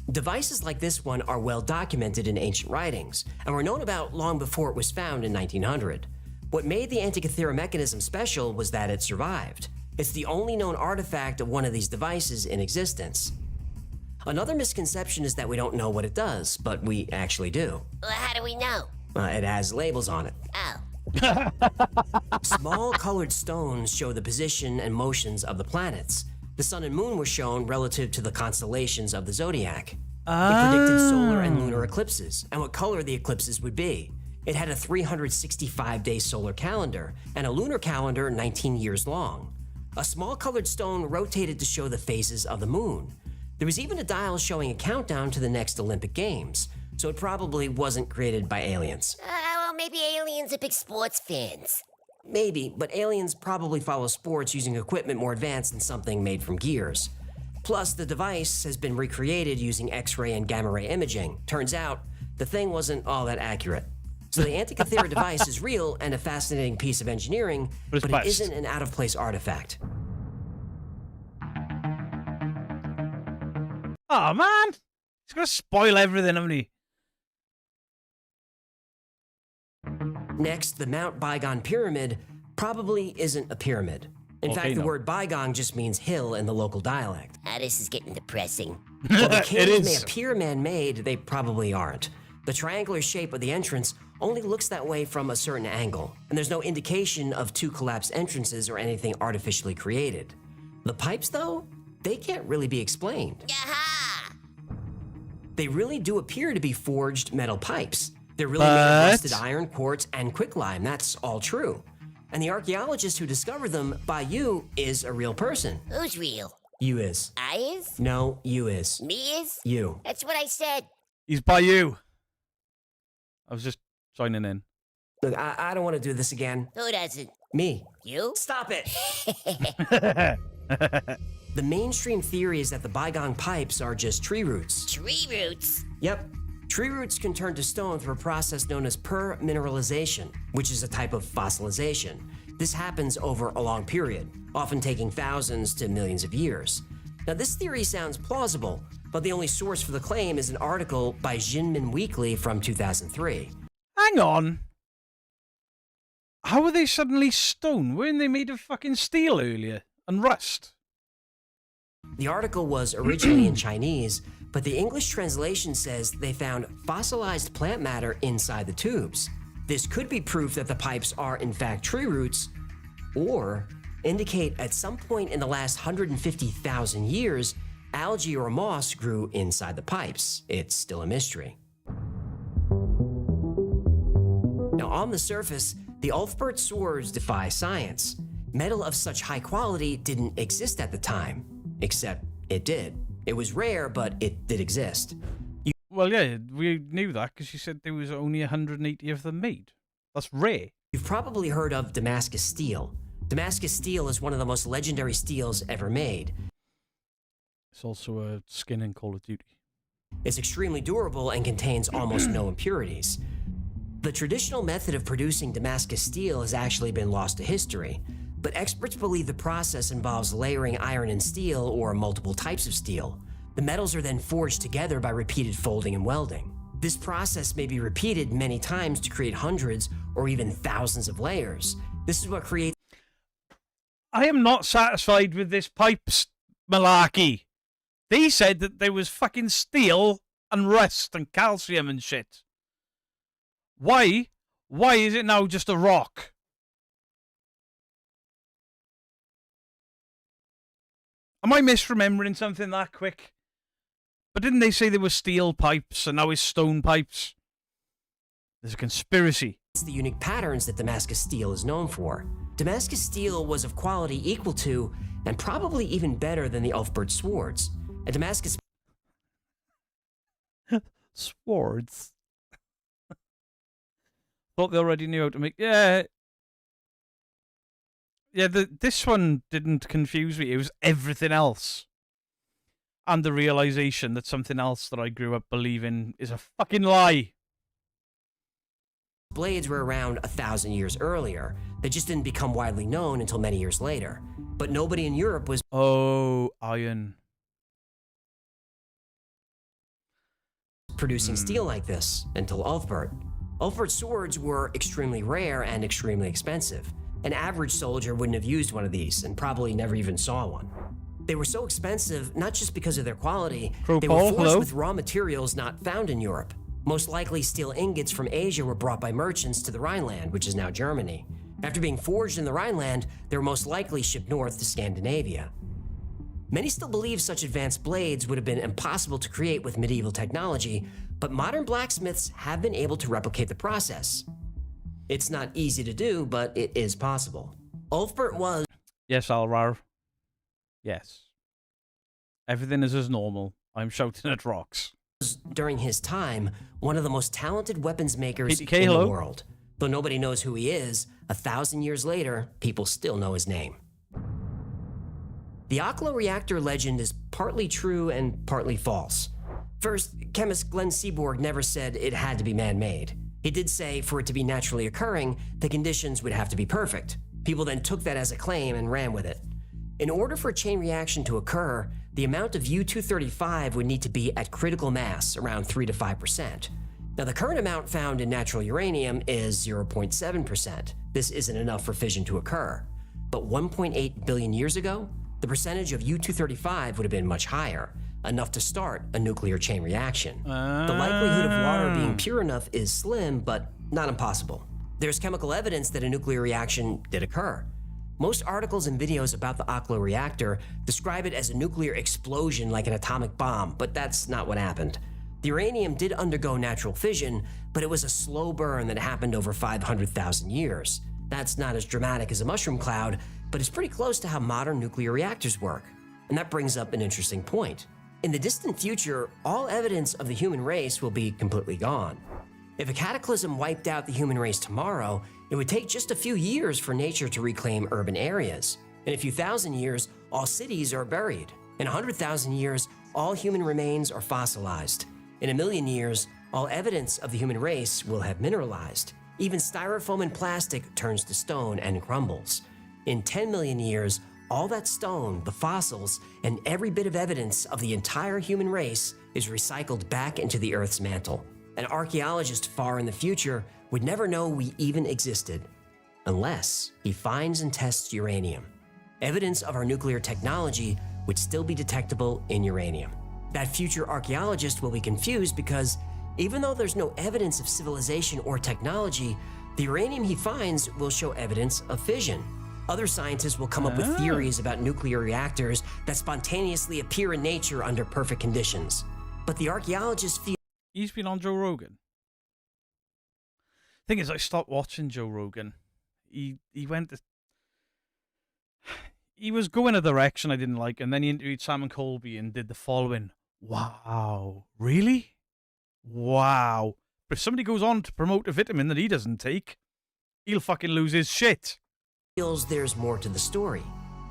Devices like this one are well documented in ancient writings, and were known about long before it was found in 1900. What made the Antikythera mechanism special was that it survived. It's the only known artifact of one of these devices in existence. Another misconception is that we don't know what it does, but we actually do. Well, how do we know? It has labels on it. Oh. Small colored stones show the position and motions of the planets. The sun and moon were shown relative to the constellations of the zodiac. It predicted solar and lunar eclipses, and what color the eclipses would be. It had a 365-day solar calendar, and a lunar calendar 19 years long. A small colored stone rotated to show the phases of the moon. There was even a dial showing a countdown to the next Olympic Games, so it probably wasn't created by aliens. Well, maybe aliens are big sports fans. Maybe, but aliens probably follow sports using equipment more advanced than something made from gears. Plus, the device has been recreated using X-ray and gamma-ray imaging. Turns out, the thing wasn't all that accurate. So the Antikythera device is real and a fascinating piece of engineering, but it isn't an out-of-place artifact. Oh man, he's gonna spoil everything, haven't he? Next, the Mount Bygone Pyramid probably isn't a pyramid. In fact, the word Bygone just means hill in the local dialect. This is getting depressing. While the caves may appear man-made, they probably aren't. The triangular shape of the entrance only looks that way from a certain angle, and there's no indication of two collapsed entrances or anything artificially created. The pipes, though, they can't really be explained. Aha! They really do appear to be forged metal pipes. They're really made of rusted iron, quartz, and quicklime. That's all true. And the archaeologist who discovered them, Bayou, is a real person. Who's real? You is. I is? No, you is. Me is? You. That's what I said. He's by you. I was just joining in. Look, I don't want to do this again. Who doesn't? Me. You? Stop it! The mainstream theory is that the Bygone pipes are just tree roots. Tree roots? Yep. Tree roots can turn to stone through a process known as permineralization, which is a type of fossilization. This happens over a long period, often taking thousands to millions of years. Now, this theory sounds plausible, but the only source for the claim is an article by Jinmin Weekly from 2003. Hang on. How are they suddenly stone? Weren't they made of fucking steel earlier? And rust? The article was originally in Chinese, but the English translation says they found fossilized plant matter inside the tubes. This could be proof that the pipes are in fact tree roots, or indicate at some point in the last 150,000 years, algae or moss grew inside the pipes. It's still a mystery. Now, on the surface, the Ulfbert swords defy science. Metal of such high quality didn't exist at the time, except it did. It was rare, but it did exist. Well, yeah, we knew that because you said there was only 180 of them made. That's rare. You've probably heard of Damascus steel. Damascus steel is one of the most legendary steels ever made. It's also a skin in Call of Duty. It's extremely durable and contains almost no impurities. The traditional method of producing Damascus steel has actually been lost to history, but experts believe the process involves layering iron and steel or multiple types of steel. The metals are then forged together by repeated folding and welding. This process may be repeated many times to create hundreds or even thousands of layers. This is what creates... I am not satisfied with this pipes malarkey. They said that there was fucking steel and rust and calcium and shit. Why? Why is it now just a rock? Am I misremembering something that quick? But didn't they say there were steel pipes and now it's stone pipes? There's a conspiracy. It's the unique patterns that Damascus steel is known for. Damascus steel was of quality equal to, and probably even better than the Ulfbert swords. A Damascus... Swords? Thought they already knew how to make... Yeah. Yeah, this one didn't confuse me. It was everything else. And the realization that something else that I grew up believing is a fucking lie. Blades were around 1,000 years earlier. They just didn't become widely known until many years later. But nobody in Europe was... Oh, iron. ...producing steel like this until Ulfbert. Ulfbert swords were extremely rare and extremely expensive. An average soldier wouldn't have used one of these and probably never even saw one. They were so expensive, not just because of their quality, they were forged with raw materials not found in Europe. Most likely, steel ingots from Asia were brought by merchants to the Rhineland, which is now Germany. After being forged in the Rhineland, they were most likely shipped north to Scandinavia. Many still believe such advanced blades would have been impossible to create with medieval technology, but modern blacksmiths have been able to replicate the process. It's not easy to do, but it is possible. Ulfbert was... Yes, Alvar. Yes. Everything is as normal. I'm shouting at rocks. During his time, one of the most talented weapons makers PTK, in hello? the world. Though nobody knows who he is, 1,000 years later, people still know his name. The Oklo reactor legend is partly true and partly false. First, chemist Glenn Seaborg never said it had to be man-made. He did say for it to be naturally occurring, the conditions would have to be perfect. People then took that as a claim and ran with it. In order for a chain reaction to occur, the amount of U-235 would need to be at critical mass, around 3 to 5%. Now, the current amount found in natural uranium is 0.7%. This isn't enough for fission to occur. But 1.8 billion years ago, the percentage of U-235 would have been much higher, enough to start a nuclear chain reaction. The likelihood of water being pure enough is slim, but not impossible. There's chemical evidence that a nuclear reaction did occur. Most articles and videos about the Oklo reactor describe it as a nuclear explosion like an atomic bomb, but that's not what happened. The uranium did undergo natural fission, but it was a slow burn that happened over 500,000 years. That's not as dramatic as a mushroom cloud, but it's pretty close to how modern nuclear reactors work. And that brings up an interesting point. In the distant future, all evidence of the human race will be completely gone. If a cataclysm wiped out the human race tomorrow, it would take just a few years for nature to reclaim urban areas. In a few thousand years, all cities are buried. In 100,000 years, all human remains are fossilized. In 1,000,000 years, all evidence of the human race will have mineralized. Even styrofoam and plastic turns to stone and crumbles. In 10 million years, all that stone, the fossils, and every bit of evidence of the entire human race is recycled back into the Earth's mantle. An archaeologist far in the future would never know we even existed, unless he finds and tests uranium. Evidence of our nuclear technology would still be detectable in uranium. That future archaeologist will be confused because even though there's no evidence of civilization or technology, the uranium he finds will show evidence of fission. Other scientists will come up with theories about nuclear reactors that spontaneously appear in nature under perfect conditions. But the archaeologists feel... He's been on Joe Rogan. Thing is, I stopped watching Joe Rogan. He went... He was going a direction I didn't like, and then he interviewed Sam and Colby and did the following. Wow. Really? Wow. But if somebody goes on to promote a vitamin that he doesn't take, he'll fucking lose his shit. Feels there's more to the story.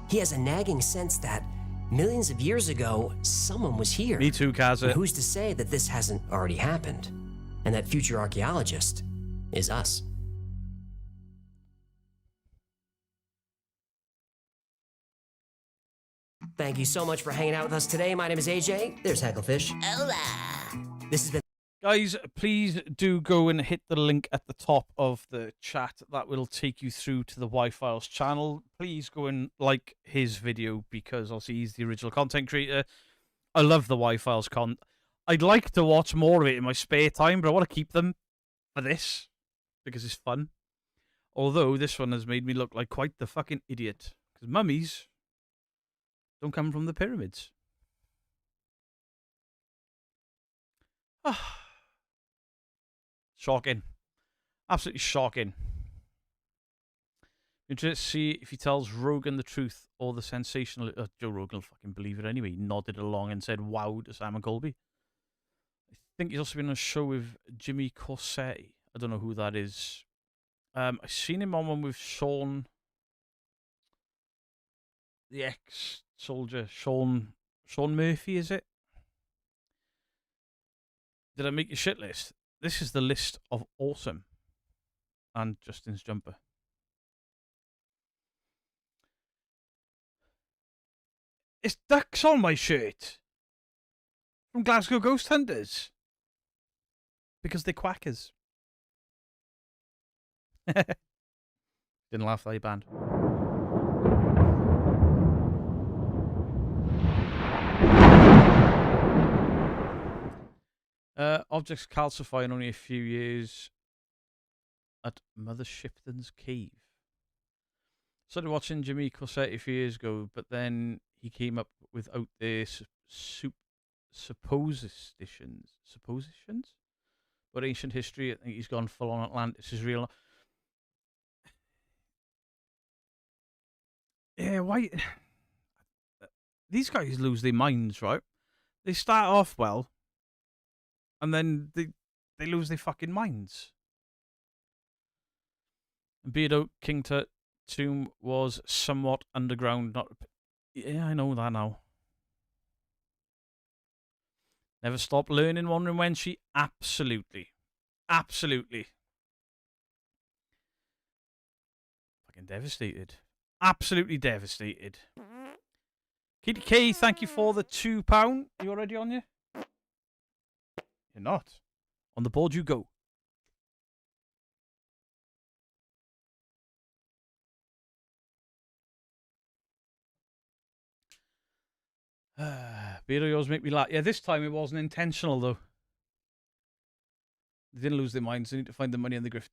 He has a nagging sense that millions of years ago, someone was here. Me too, Kaza. And who's to say that this hasn't already happened? And that future archaeologist is us. Thank you so much for hanging out with us today. My name is AJ. There's Hecklefish. Hola. This has been... Guys, please do go and hit the link at the top of the chat. That will take you through to the Y-Files channel. Please go and like his video because obviously he's the original content creator. I love the Y-Files content. I'd like to watch more of it in my spare time, but I want to keep them for this because it's fun. Although this one has made me look like quite the fucking idiot because mummies don't come from the pyramids. Shocking. Absolutely shocking. Interested to see if he tells Rogan the truth or the sensational... Joe Rogan will fucking believe it anyway. He nodded along and said wow to Sam and Colby. I think he's also been on a show with Jimmy Corsetti. I don't know who that is. I've seen him on one with Sean... the ex-soldier. Sean Murphy, is it? Did I make your shit list? This is the list of awesome. And Justin's jumper. It's ducks on my shirt. From Glasgow Ghost Hunters. Because they're quackers. Didn't laugh that, you band. Objects calcify in only a few years at Mother Shipton's cave. Started watching Jimmy Corsetti a few years ago, but then he came up with out there suppositions about ancient history. I think he's gone full on Atlantis is real. Yeah, why? These guys lose their minds, right? They start off well. And then they lose their fucking minds. Beardo King Tut tomb was somewhat underground. Not, yeah, I know that now. Never stopped learning, wondering when she... Absolutely. Absolutely. Fucking devastated. Absolutely devastated. Kitty K, thank you for the £2. You already on you? You're not. On the board you go. Beardo, yours make me laugh. Yeah, this time it wasn't intentional, though. They didn't lose their minds. They need to find the money in the grift.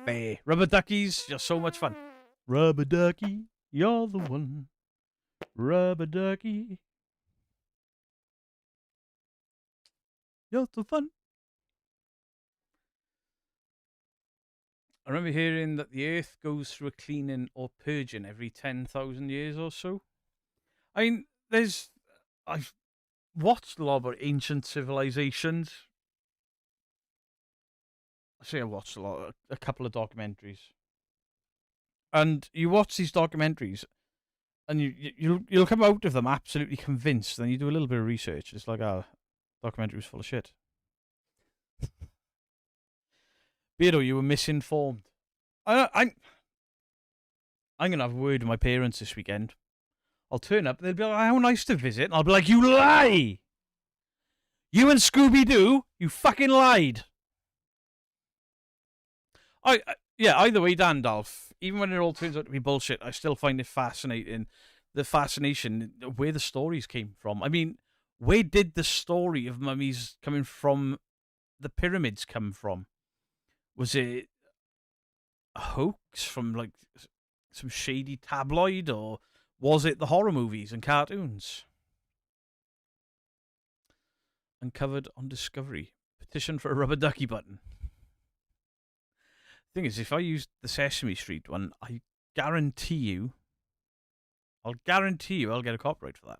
Fair. Rubber duckies, you're so much fun. Rubber ducky, you're the one. Rubber ducky. You're so fun. I remember hearing that the Earth goes through a cleaning or purging every 10,000 years or so. I mean, I've watched a lot about ancient civilizations. I say I watched a couple of documentaries. And you watch these documentaries, and you'll come out of them absolutely convinced. Then you do a little bit of research. It's like, documentary was full of shit. Beardo, you were misinformed. I'm going to have a word with my parents this weekend. I'll turn up. They'll be like, how nice to visit. And I'll be like, you lie! You and Scooby-Doo, you fucking lied. Yeah, either way, Dandalf, even when it all turns out to be bullshit, I still find it fascinating. The fascination, where the stories came from. I mean, where did the story of mummies coming from the pyramids come from? Was it a hoax from, like, some shady tabloid, or was it the horror movies and cartoons? Uncovered on Discovery. Petition for a rubber ducky button. Thing is, if I used the Sesame Street one, I'll guarantee you I'll get a copyright for that.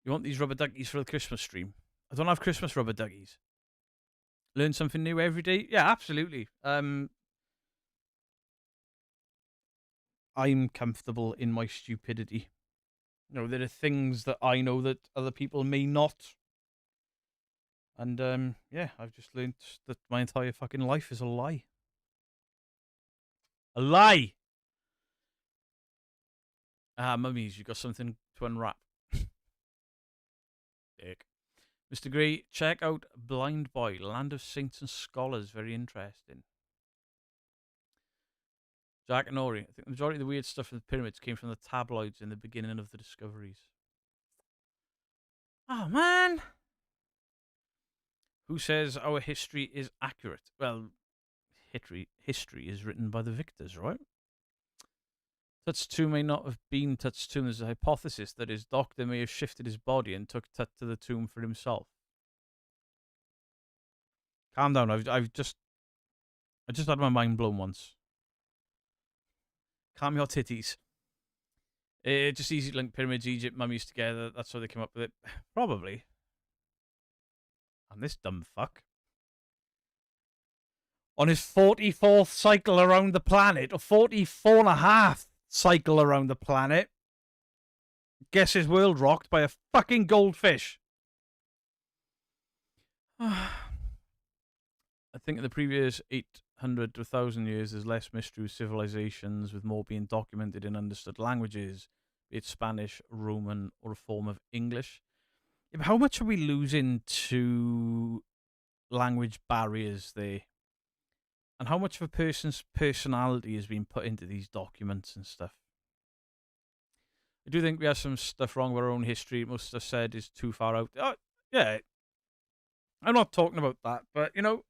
You want these rubber duckies for the Christmas stream? I don't have Christmas rubber duckies. Learn something new every day? Yeah, absolutely. I'm comfortable in my stupidity. You know, there are things that I know that other people may not. And, yeah, I've just learned that my entire fucking life is a lie. A lie! Mummies, you got something to unwrap. Dick. Mr. Gray, check out Blind Boy, Land of Saints and Scholars. Very interesting. Jack and Ori, I think the majority of the weird stuff in the pyramids came from the tabloids in the beginning of the discoveries. Oh, man! Who says our history is accurate? Well, history is written by the victors, right? Tut may not have been Tut's tomb. There's a hypothesis that his doctor may have shifted his body and took Tut to the tomb for himself. Calm down. I just had my mind blown once. Calm your titties. Just easy to link pyramids, Egypt, mummies together. That's how they came up with it. Probably. And this dumb fuck, on his 44th cycle around the planet, or 44 and a half cycle around the planet, guess his world rocked by a fucking goldfish. I think in the previous 800 to 1,000 years, there's less mystery with civilizations, with more being documented in understood languages, be it Spanish, Roman, or a form of English. Yeah, but how much are we losing to language barriers there? And how much of a person's personality has been put into these documents and stuff? I do think we have some stuff wrong with our own history. Most stuff said is too far out. Oh, yeah, I'm not talking about that, but, you know,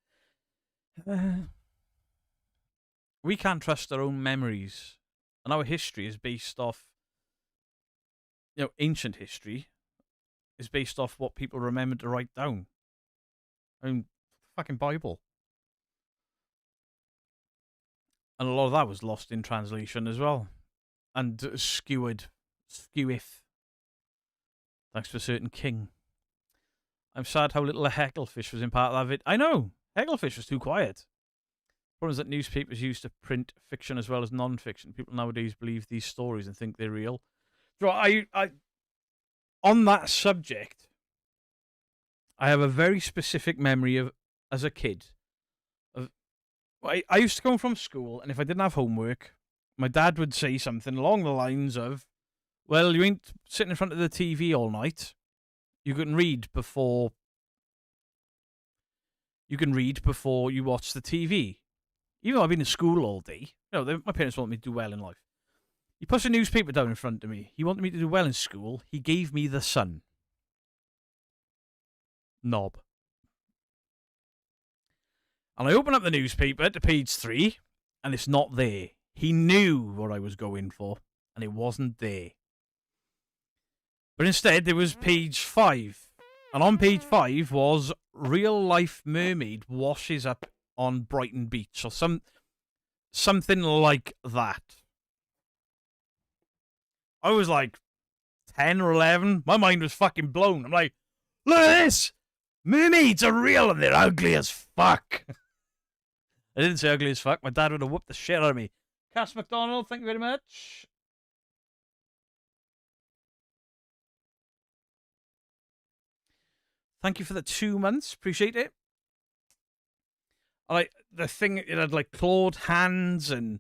we can't trust our own memories. And our history is based off, you know, ancient history is based off what people remember to write down. I mean, fucking Bible. And a lot of that was lost in translation as well. And skeweth. Thanks to a certain king. I'm sad how little a Hecklefish was in part of that vid. I know! Hecklefish was too quiet. Problem is that newspapers used to print fiction as well as non-fiction. People nowadays believe these stories and think they're real. So on that subject, I have a very specific memory of, as a kid, I used to come from school, and if I didn't have homework, my dad would say something along the lines of, well, you ain't sitting in front of the TV all night. You can read before you watch the TV. Even though I've been in school all day, you know, my parents want me to do well in life. He puts a newspaper down in front of me. He wanted me to do well in school. He gave me The Sun. Knob. And I open up the newspaper to page 3, and it's not there. He knew what I was going for, and it wasn't there. But instead, there was page 5. And on page 5 was real life mermaid washes up on Brighton Beach, or something like that. I was like 10 or 11. My mind was fucking blown. I'm like, look at this! Mermaids are real and they're ugly as fuck. I didn't say ugly as fuck. My dad would have whooped the shit out of me. Cass McDonald, thank you very much. Thank you for the 2 months. Appreciate it. I like the thing, it had like clawed hands, and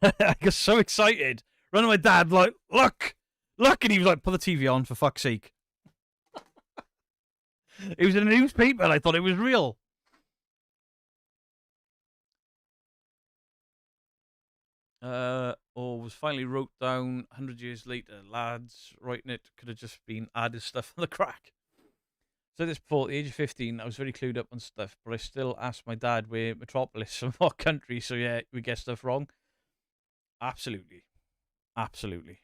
I got so excited. Run to my dad, like, look, and he was like, put the TV on for fuck's sake. It was in a newspaper, and I thought it was real. Or was finally wrote down 100 years later. Lads writing it could have just been added stuff on the crack. So this before, at the age of 15, I was very clued up on stuff, but I still asked my dad where Metropolis and what country, so yeah, we get stuff wrong. Absolutely. Absolutely.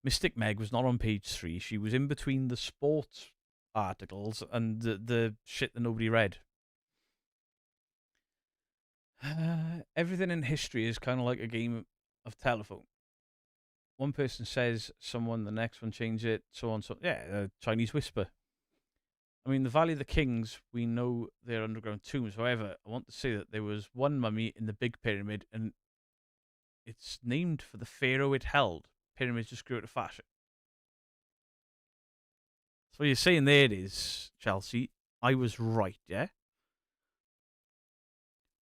Mystic Meg was not on page 3. She was in between the sports articles and the shit that nobody read. Everything in history is kind of like a game of telephone. One person says someone, the next one changes it, so on. So yeah, Chinese whisper. I mean, the Valley of the Kings, we know they're underground tombs. However, I want to say that there was one mummy in the Big Pyramid, and it's named for the pharaoh it held. Pyramids just grew out of fashion. So what you're saying there is, Chelsea, I was right, yeah?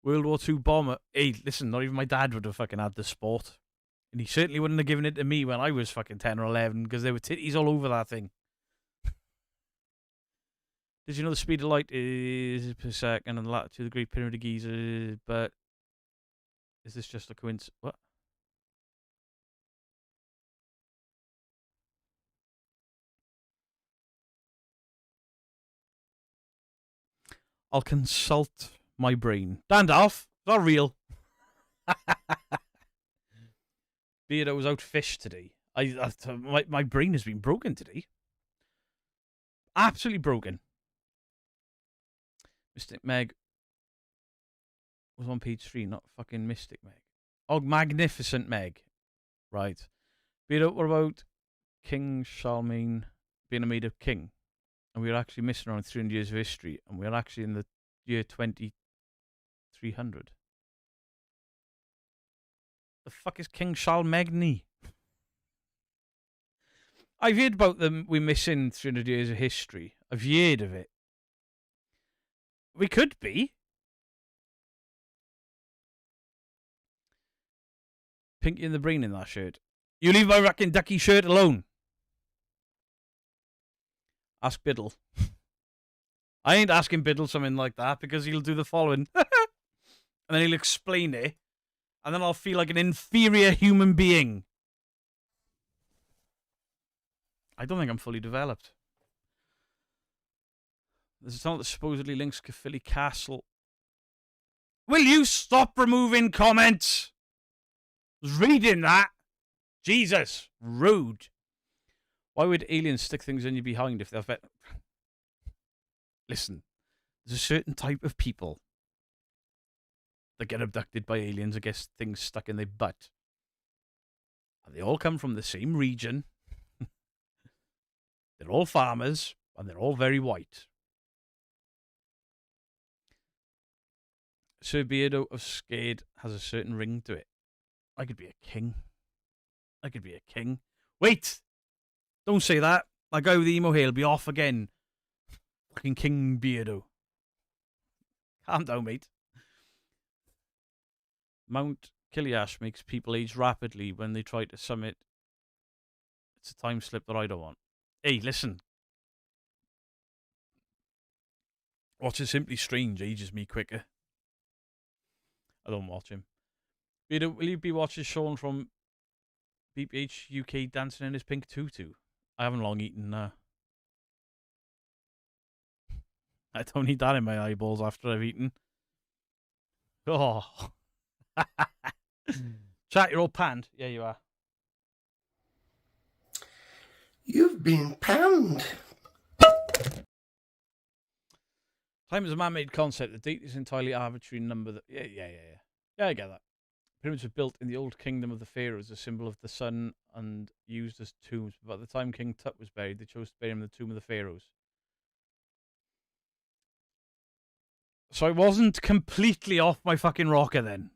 World War II bomber. Hey, listen, not even my dad would have fucking had the sport. And he certainly wouldn't have given it to me when I was fucking 10 or 11, because there were titties all over that thing. Did you know the speed of light is per second and the latitude of the Great Pyramid of Giza? But is this just a coincidence? What? I'll consult my brain. Dandalf, not real. Beardo was out fish today. My brain has been broken today. Absolutely broken. Mystic Meg was on page 3, not fucking Mystic Meg. Oh, Magnificent Meg. Right. Beardo, what about King Charlemagne being a made-up king? And we're actually missing around 300 years of history, and we're actually in the year 2300. The fuck is King Charlemagne? I've heard about them. We're missing 300 years of history. I've heard of it. We could be. Pinky in the brain in that shirt. You leave my fucking ducky shirt alone. Ask Biddle. I ain't asking Biddle something like that because he'll do the following. And then he'll explain it. And then I'll feel like an inferior human being. I don't think I'm fully developed. There's a tunnel that supposedly links Caerphilly Castle. Will you stop removing comments? I was reading that. Jesus. Rude. Why would aliens stick things in you behind if they're... Listen. There's a certain type of people that get abducted by aliens and get things stuck in their butt. And they all come from the same region. They're all farmers, and they're all very white. Sir Beardo of Skade has a certain ring to it. I could be a king. I could be a king. Wait! Don't say that. That guy with the emo hair will be off again. Fucking King Beardo. Calm down, mate. Mount Kiliash makes people age rapidly when they try to summit. It's a time slip that I don't want. Hey, listen. Watching Simply Strange ages me quicker. I don't watch him. Beardo, will you be watching Sean from BPH UK dancing in his pink tutu? I haven't long eaten. I don't need that in my eyeballs after I've eaten. Oh. Chat, you're all panned. Yeah, you are. You've been panned. Time is a man-made concept. The date is entirely arbitrary number. Yeah, I get that. Pyramids were built in the old kingdom of the pharaohs, a symbol of the sun, and used as tombs. But by the time King Tut was buried, they chose to bury him in the tomb of the pharaohs. So I wasn't completely off my fucking rocker then.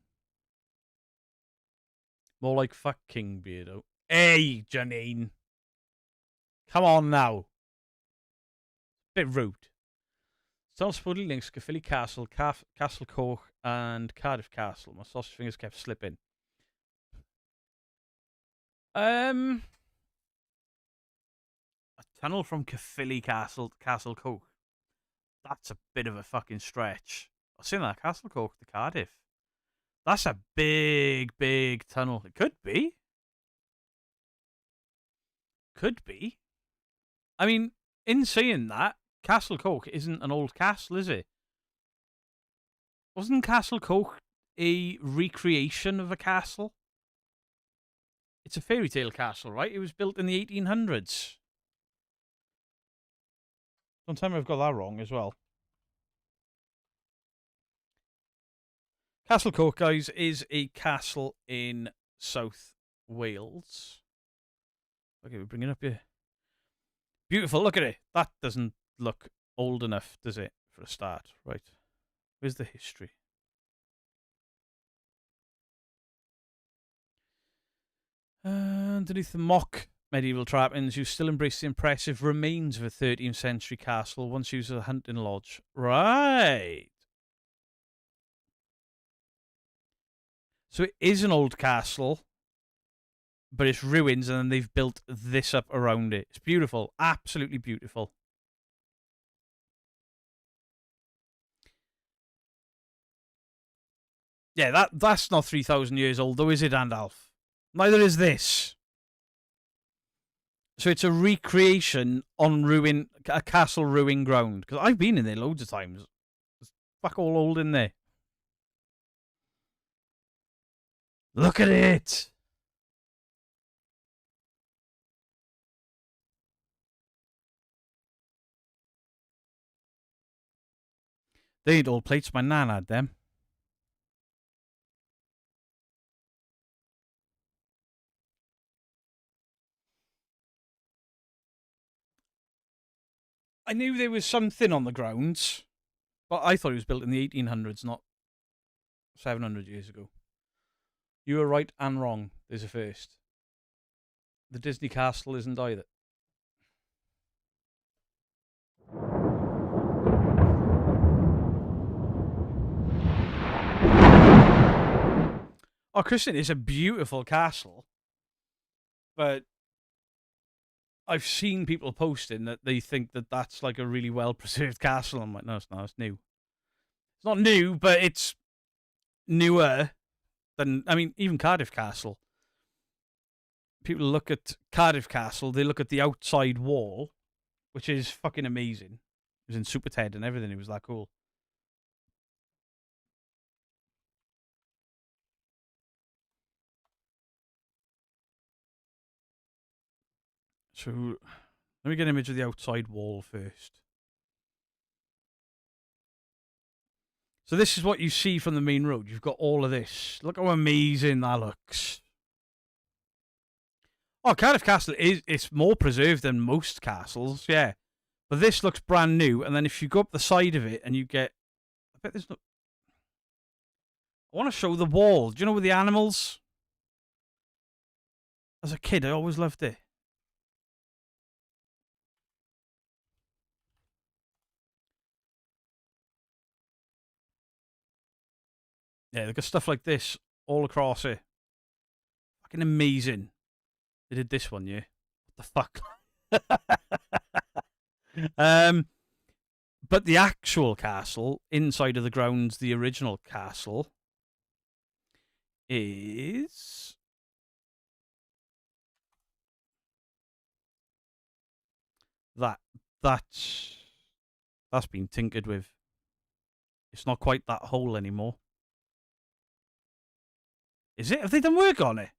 More like fuck King Beardo. Hey, Janine. Come on now. Bit rude. Tunnel supposedly links Caerphilly Castle, Castle Coch, and Cardiff Castle. My sausage fingers kept slipping. A tunnel from Caerphilly Castle to Castle Coch. That's a bit of a fucking stretch. I've seen that, Castle Coch to Cardiff. That's a big, big tunnel. It could be. Could be. I mean, in saying that, Castle Coke isn't an old castle, is it? Wasn't Castle Coke a recreation of a castle? It's a fairy tale castle, right? It was built in the 1800s. Don't tell me I've got that wrong as well. Castle Coke, guys, is a castle in South Wales. Okay, we're bringing up here. Beautiful, look at it. That doesn't look old enough, does it, for a start? Right. Where's the history? Underneath the mock medieval trappings, you still embrace the impressive remains of a 13th century castle, once used as a hunting lodge. Right. So it is an old castle, but it's ruins, and then they've built this up around it. It's beautiful. Absolutely beautiful. Yeah, that's not 3,000 years old, though, is it, Andalf? Neither is this. So it's a recreation on a castle ruin ground. Because I've been in there loads of times. It's fuck all old in there. Look at it! They ain't old plates, my nan had them. I knew there was something on the grounds, but I thought it was built in the 1800s, not 700 years ago. You were right and wrong. There's a first. The Disney castle isn't either. Oh, Christian, it's a beautiful castle, but I've seen people posting that they think that that's like a really well-preserved castle. I'm like, no, it's not. It's new. It's not new, but it's newer than, I mean, even Cardiff Castle. People look at Cardiff Castle, they look at the outside wall, which is fucking amazing. It was in Super Ted and everything. It was that cool. So, let me get an image of the outside wall first. So this is what you see from the main road. You've got all of this. Look how amazing that looks. Oh, Cardiff Castle it's more preserved than most castles, yeah. But this looks brand new, and then if you go up the side of it and you get, I bet there's no. I want to show the wall. Do you know with the animals? As a kid, I always loved it. Yeah, they've got stuff like this all across it. Fucking amazing. They did this one, yeah. What the fuck? But the actual castle, inside of the grounds, the original castle, is that's been tinkered with. It's not quite that hole anymore. Is it? Have they done work on it?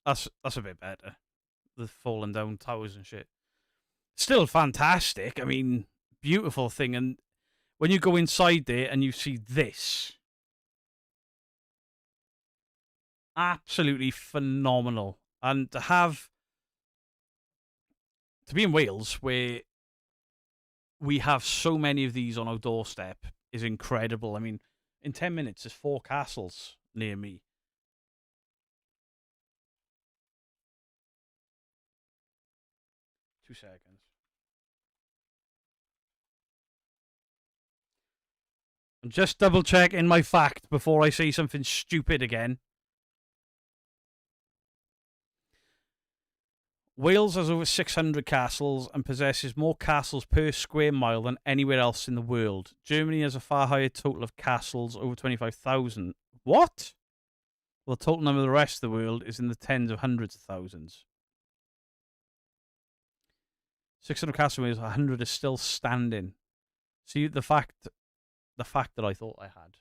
That's a bit better. The falling down towers and shit. Still fantastic. I mean, beautiful thing. And when you go inside there and you see this, absolutely phenomenal. And to be in Wales, where we have so many of these on our doorstep, is incredible. I mean, in 10 minutes, there's 4 castles near me. Two seconds. I'm just double checking my fact before I say something stupid again. Wales has over 600 castles and possesses more castles per square mile than anywhere else in the world. Germany has a far higher total of castles, over 25,000. What? Well, the total number of the rest of the world is in the tens of hundreds of thousands. 600 castleways, 100 is still standing. See, the fact that I thought I had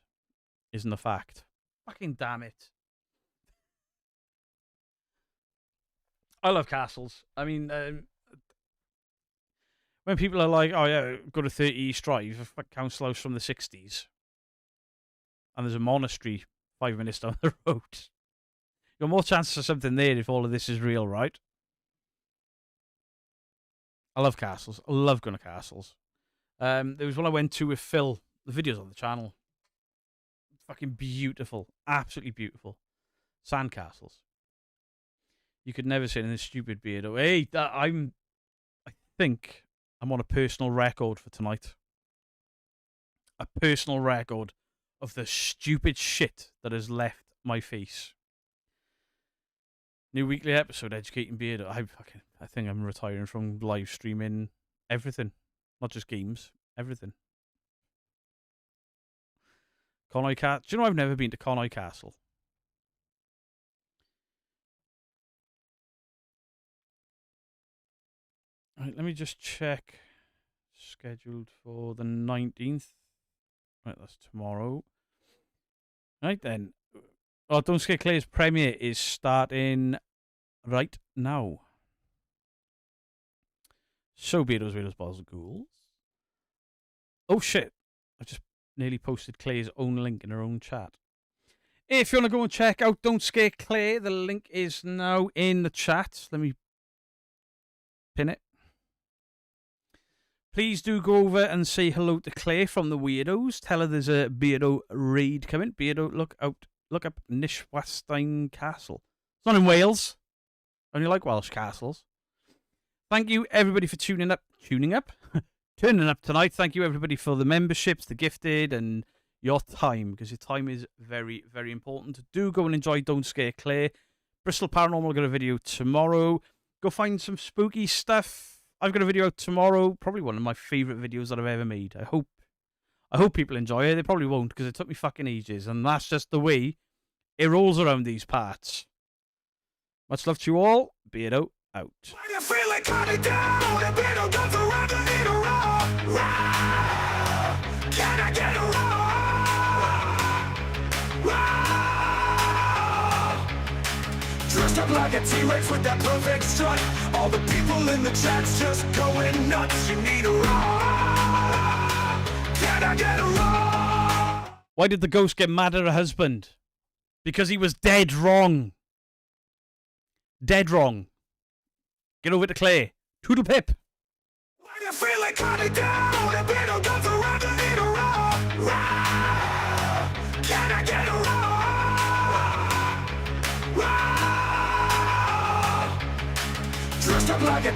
isn't a fact. Fucking damn it. I love castles. I mean, when people are like, oh yeah, go to 30 East Drive, a council house from the 60s, and there's a monastery 5 minutes down the road, you've got more chances of something there if all of this is real, right? I love castles. I love going to castles. There was one I went to with Phil. The video's on the channel. Fucking beautiful. Absolutely beautiful. Sandcastles. You could never say anything stupid, Beardo. Hey, I think I'm on a personal record for tonight. A personal record of the stupid shit that has left my face. New weekly episode, Educating Beardo. I think I'm retiring from live streaming everything. Not just games, everything. Connoy Castle. Do you know I've never been to Connoy Castle? Right, let me just check. Scheduled for the 19th. Right, that's tomorrow. Right then. Oh, Don't Scare Claire's premiere is starting right now. So Beardo's Raiders, Balls and Ghouls. Oh shit. I just nearly posted Claire's own link in her own chat. If you want to go and check out Don't Scare Claire, the link is now in the chat. Let me pin it. Please do go over and say hello to Claire from the Weirdos. Tell her there's a Beardo raid coming. Beardo, look up Nishwastine Castle. It's not in Wales. I only like Welsh castles. Thank you everybody for tuning up, turning up tonight. Thank you everybody for the memberships, the gifted, and your time, because your time is very, very important. Do go and enjoy Don't Scare Claire. Bristol Paranormal will get a video tomorrow. Go find some spooky stuff. I've got a video out tomorrow, probably one of my favourite videos that I've ever made. I hope people enjoy it. They probably won't, because it took me fucking ages, and that's just the way it rolls around these parts. Much love to you all. Beardo out. You feel it coming down, the Beardo goes around and lead around. Can I get around? Dressed up like a T-Rex with that perfect strut. All the people in the chat's just going nuts. You need a ride. Can I get around? Why did the ghost get mad at her husband? Because he was dead wrong. Dead wrong. Get over to Claire. Toodle pip. When you feel it coming down, the Beardo goes around and lead around. Can I get around? Dressed up like a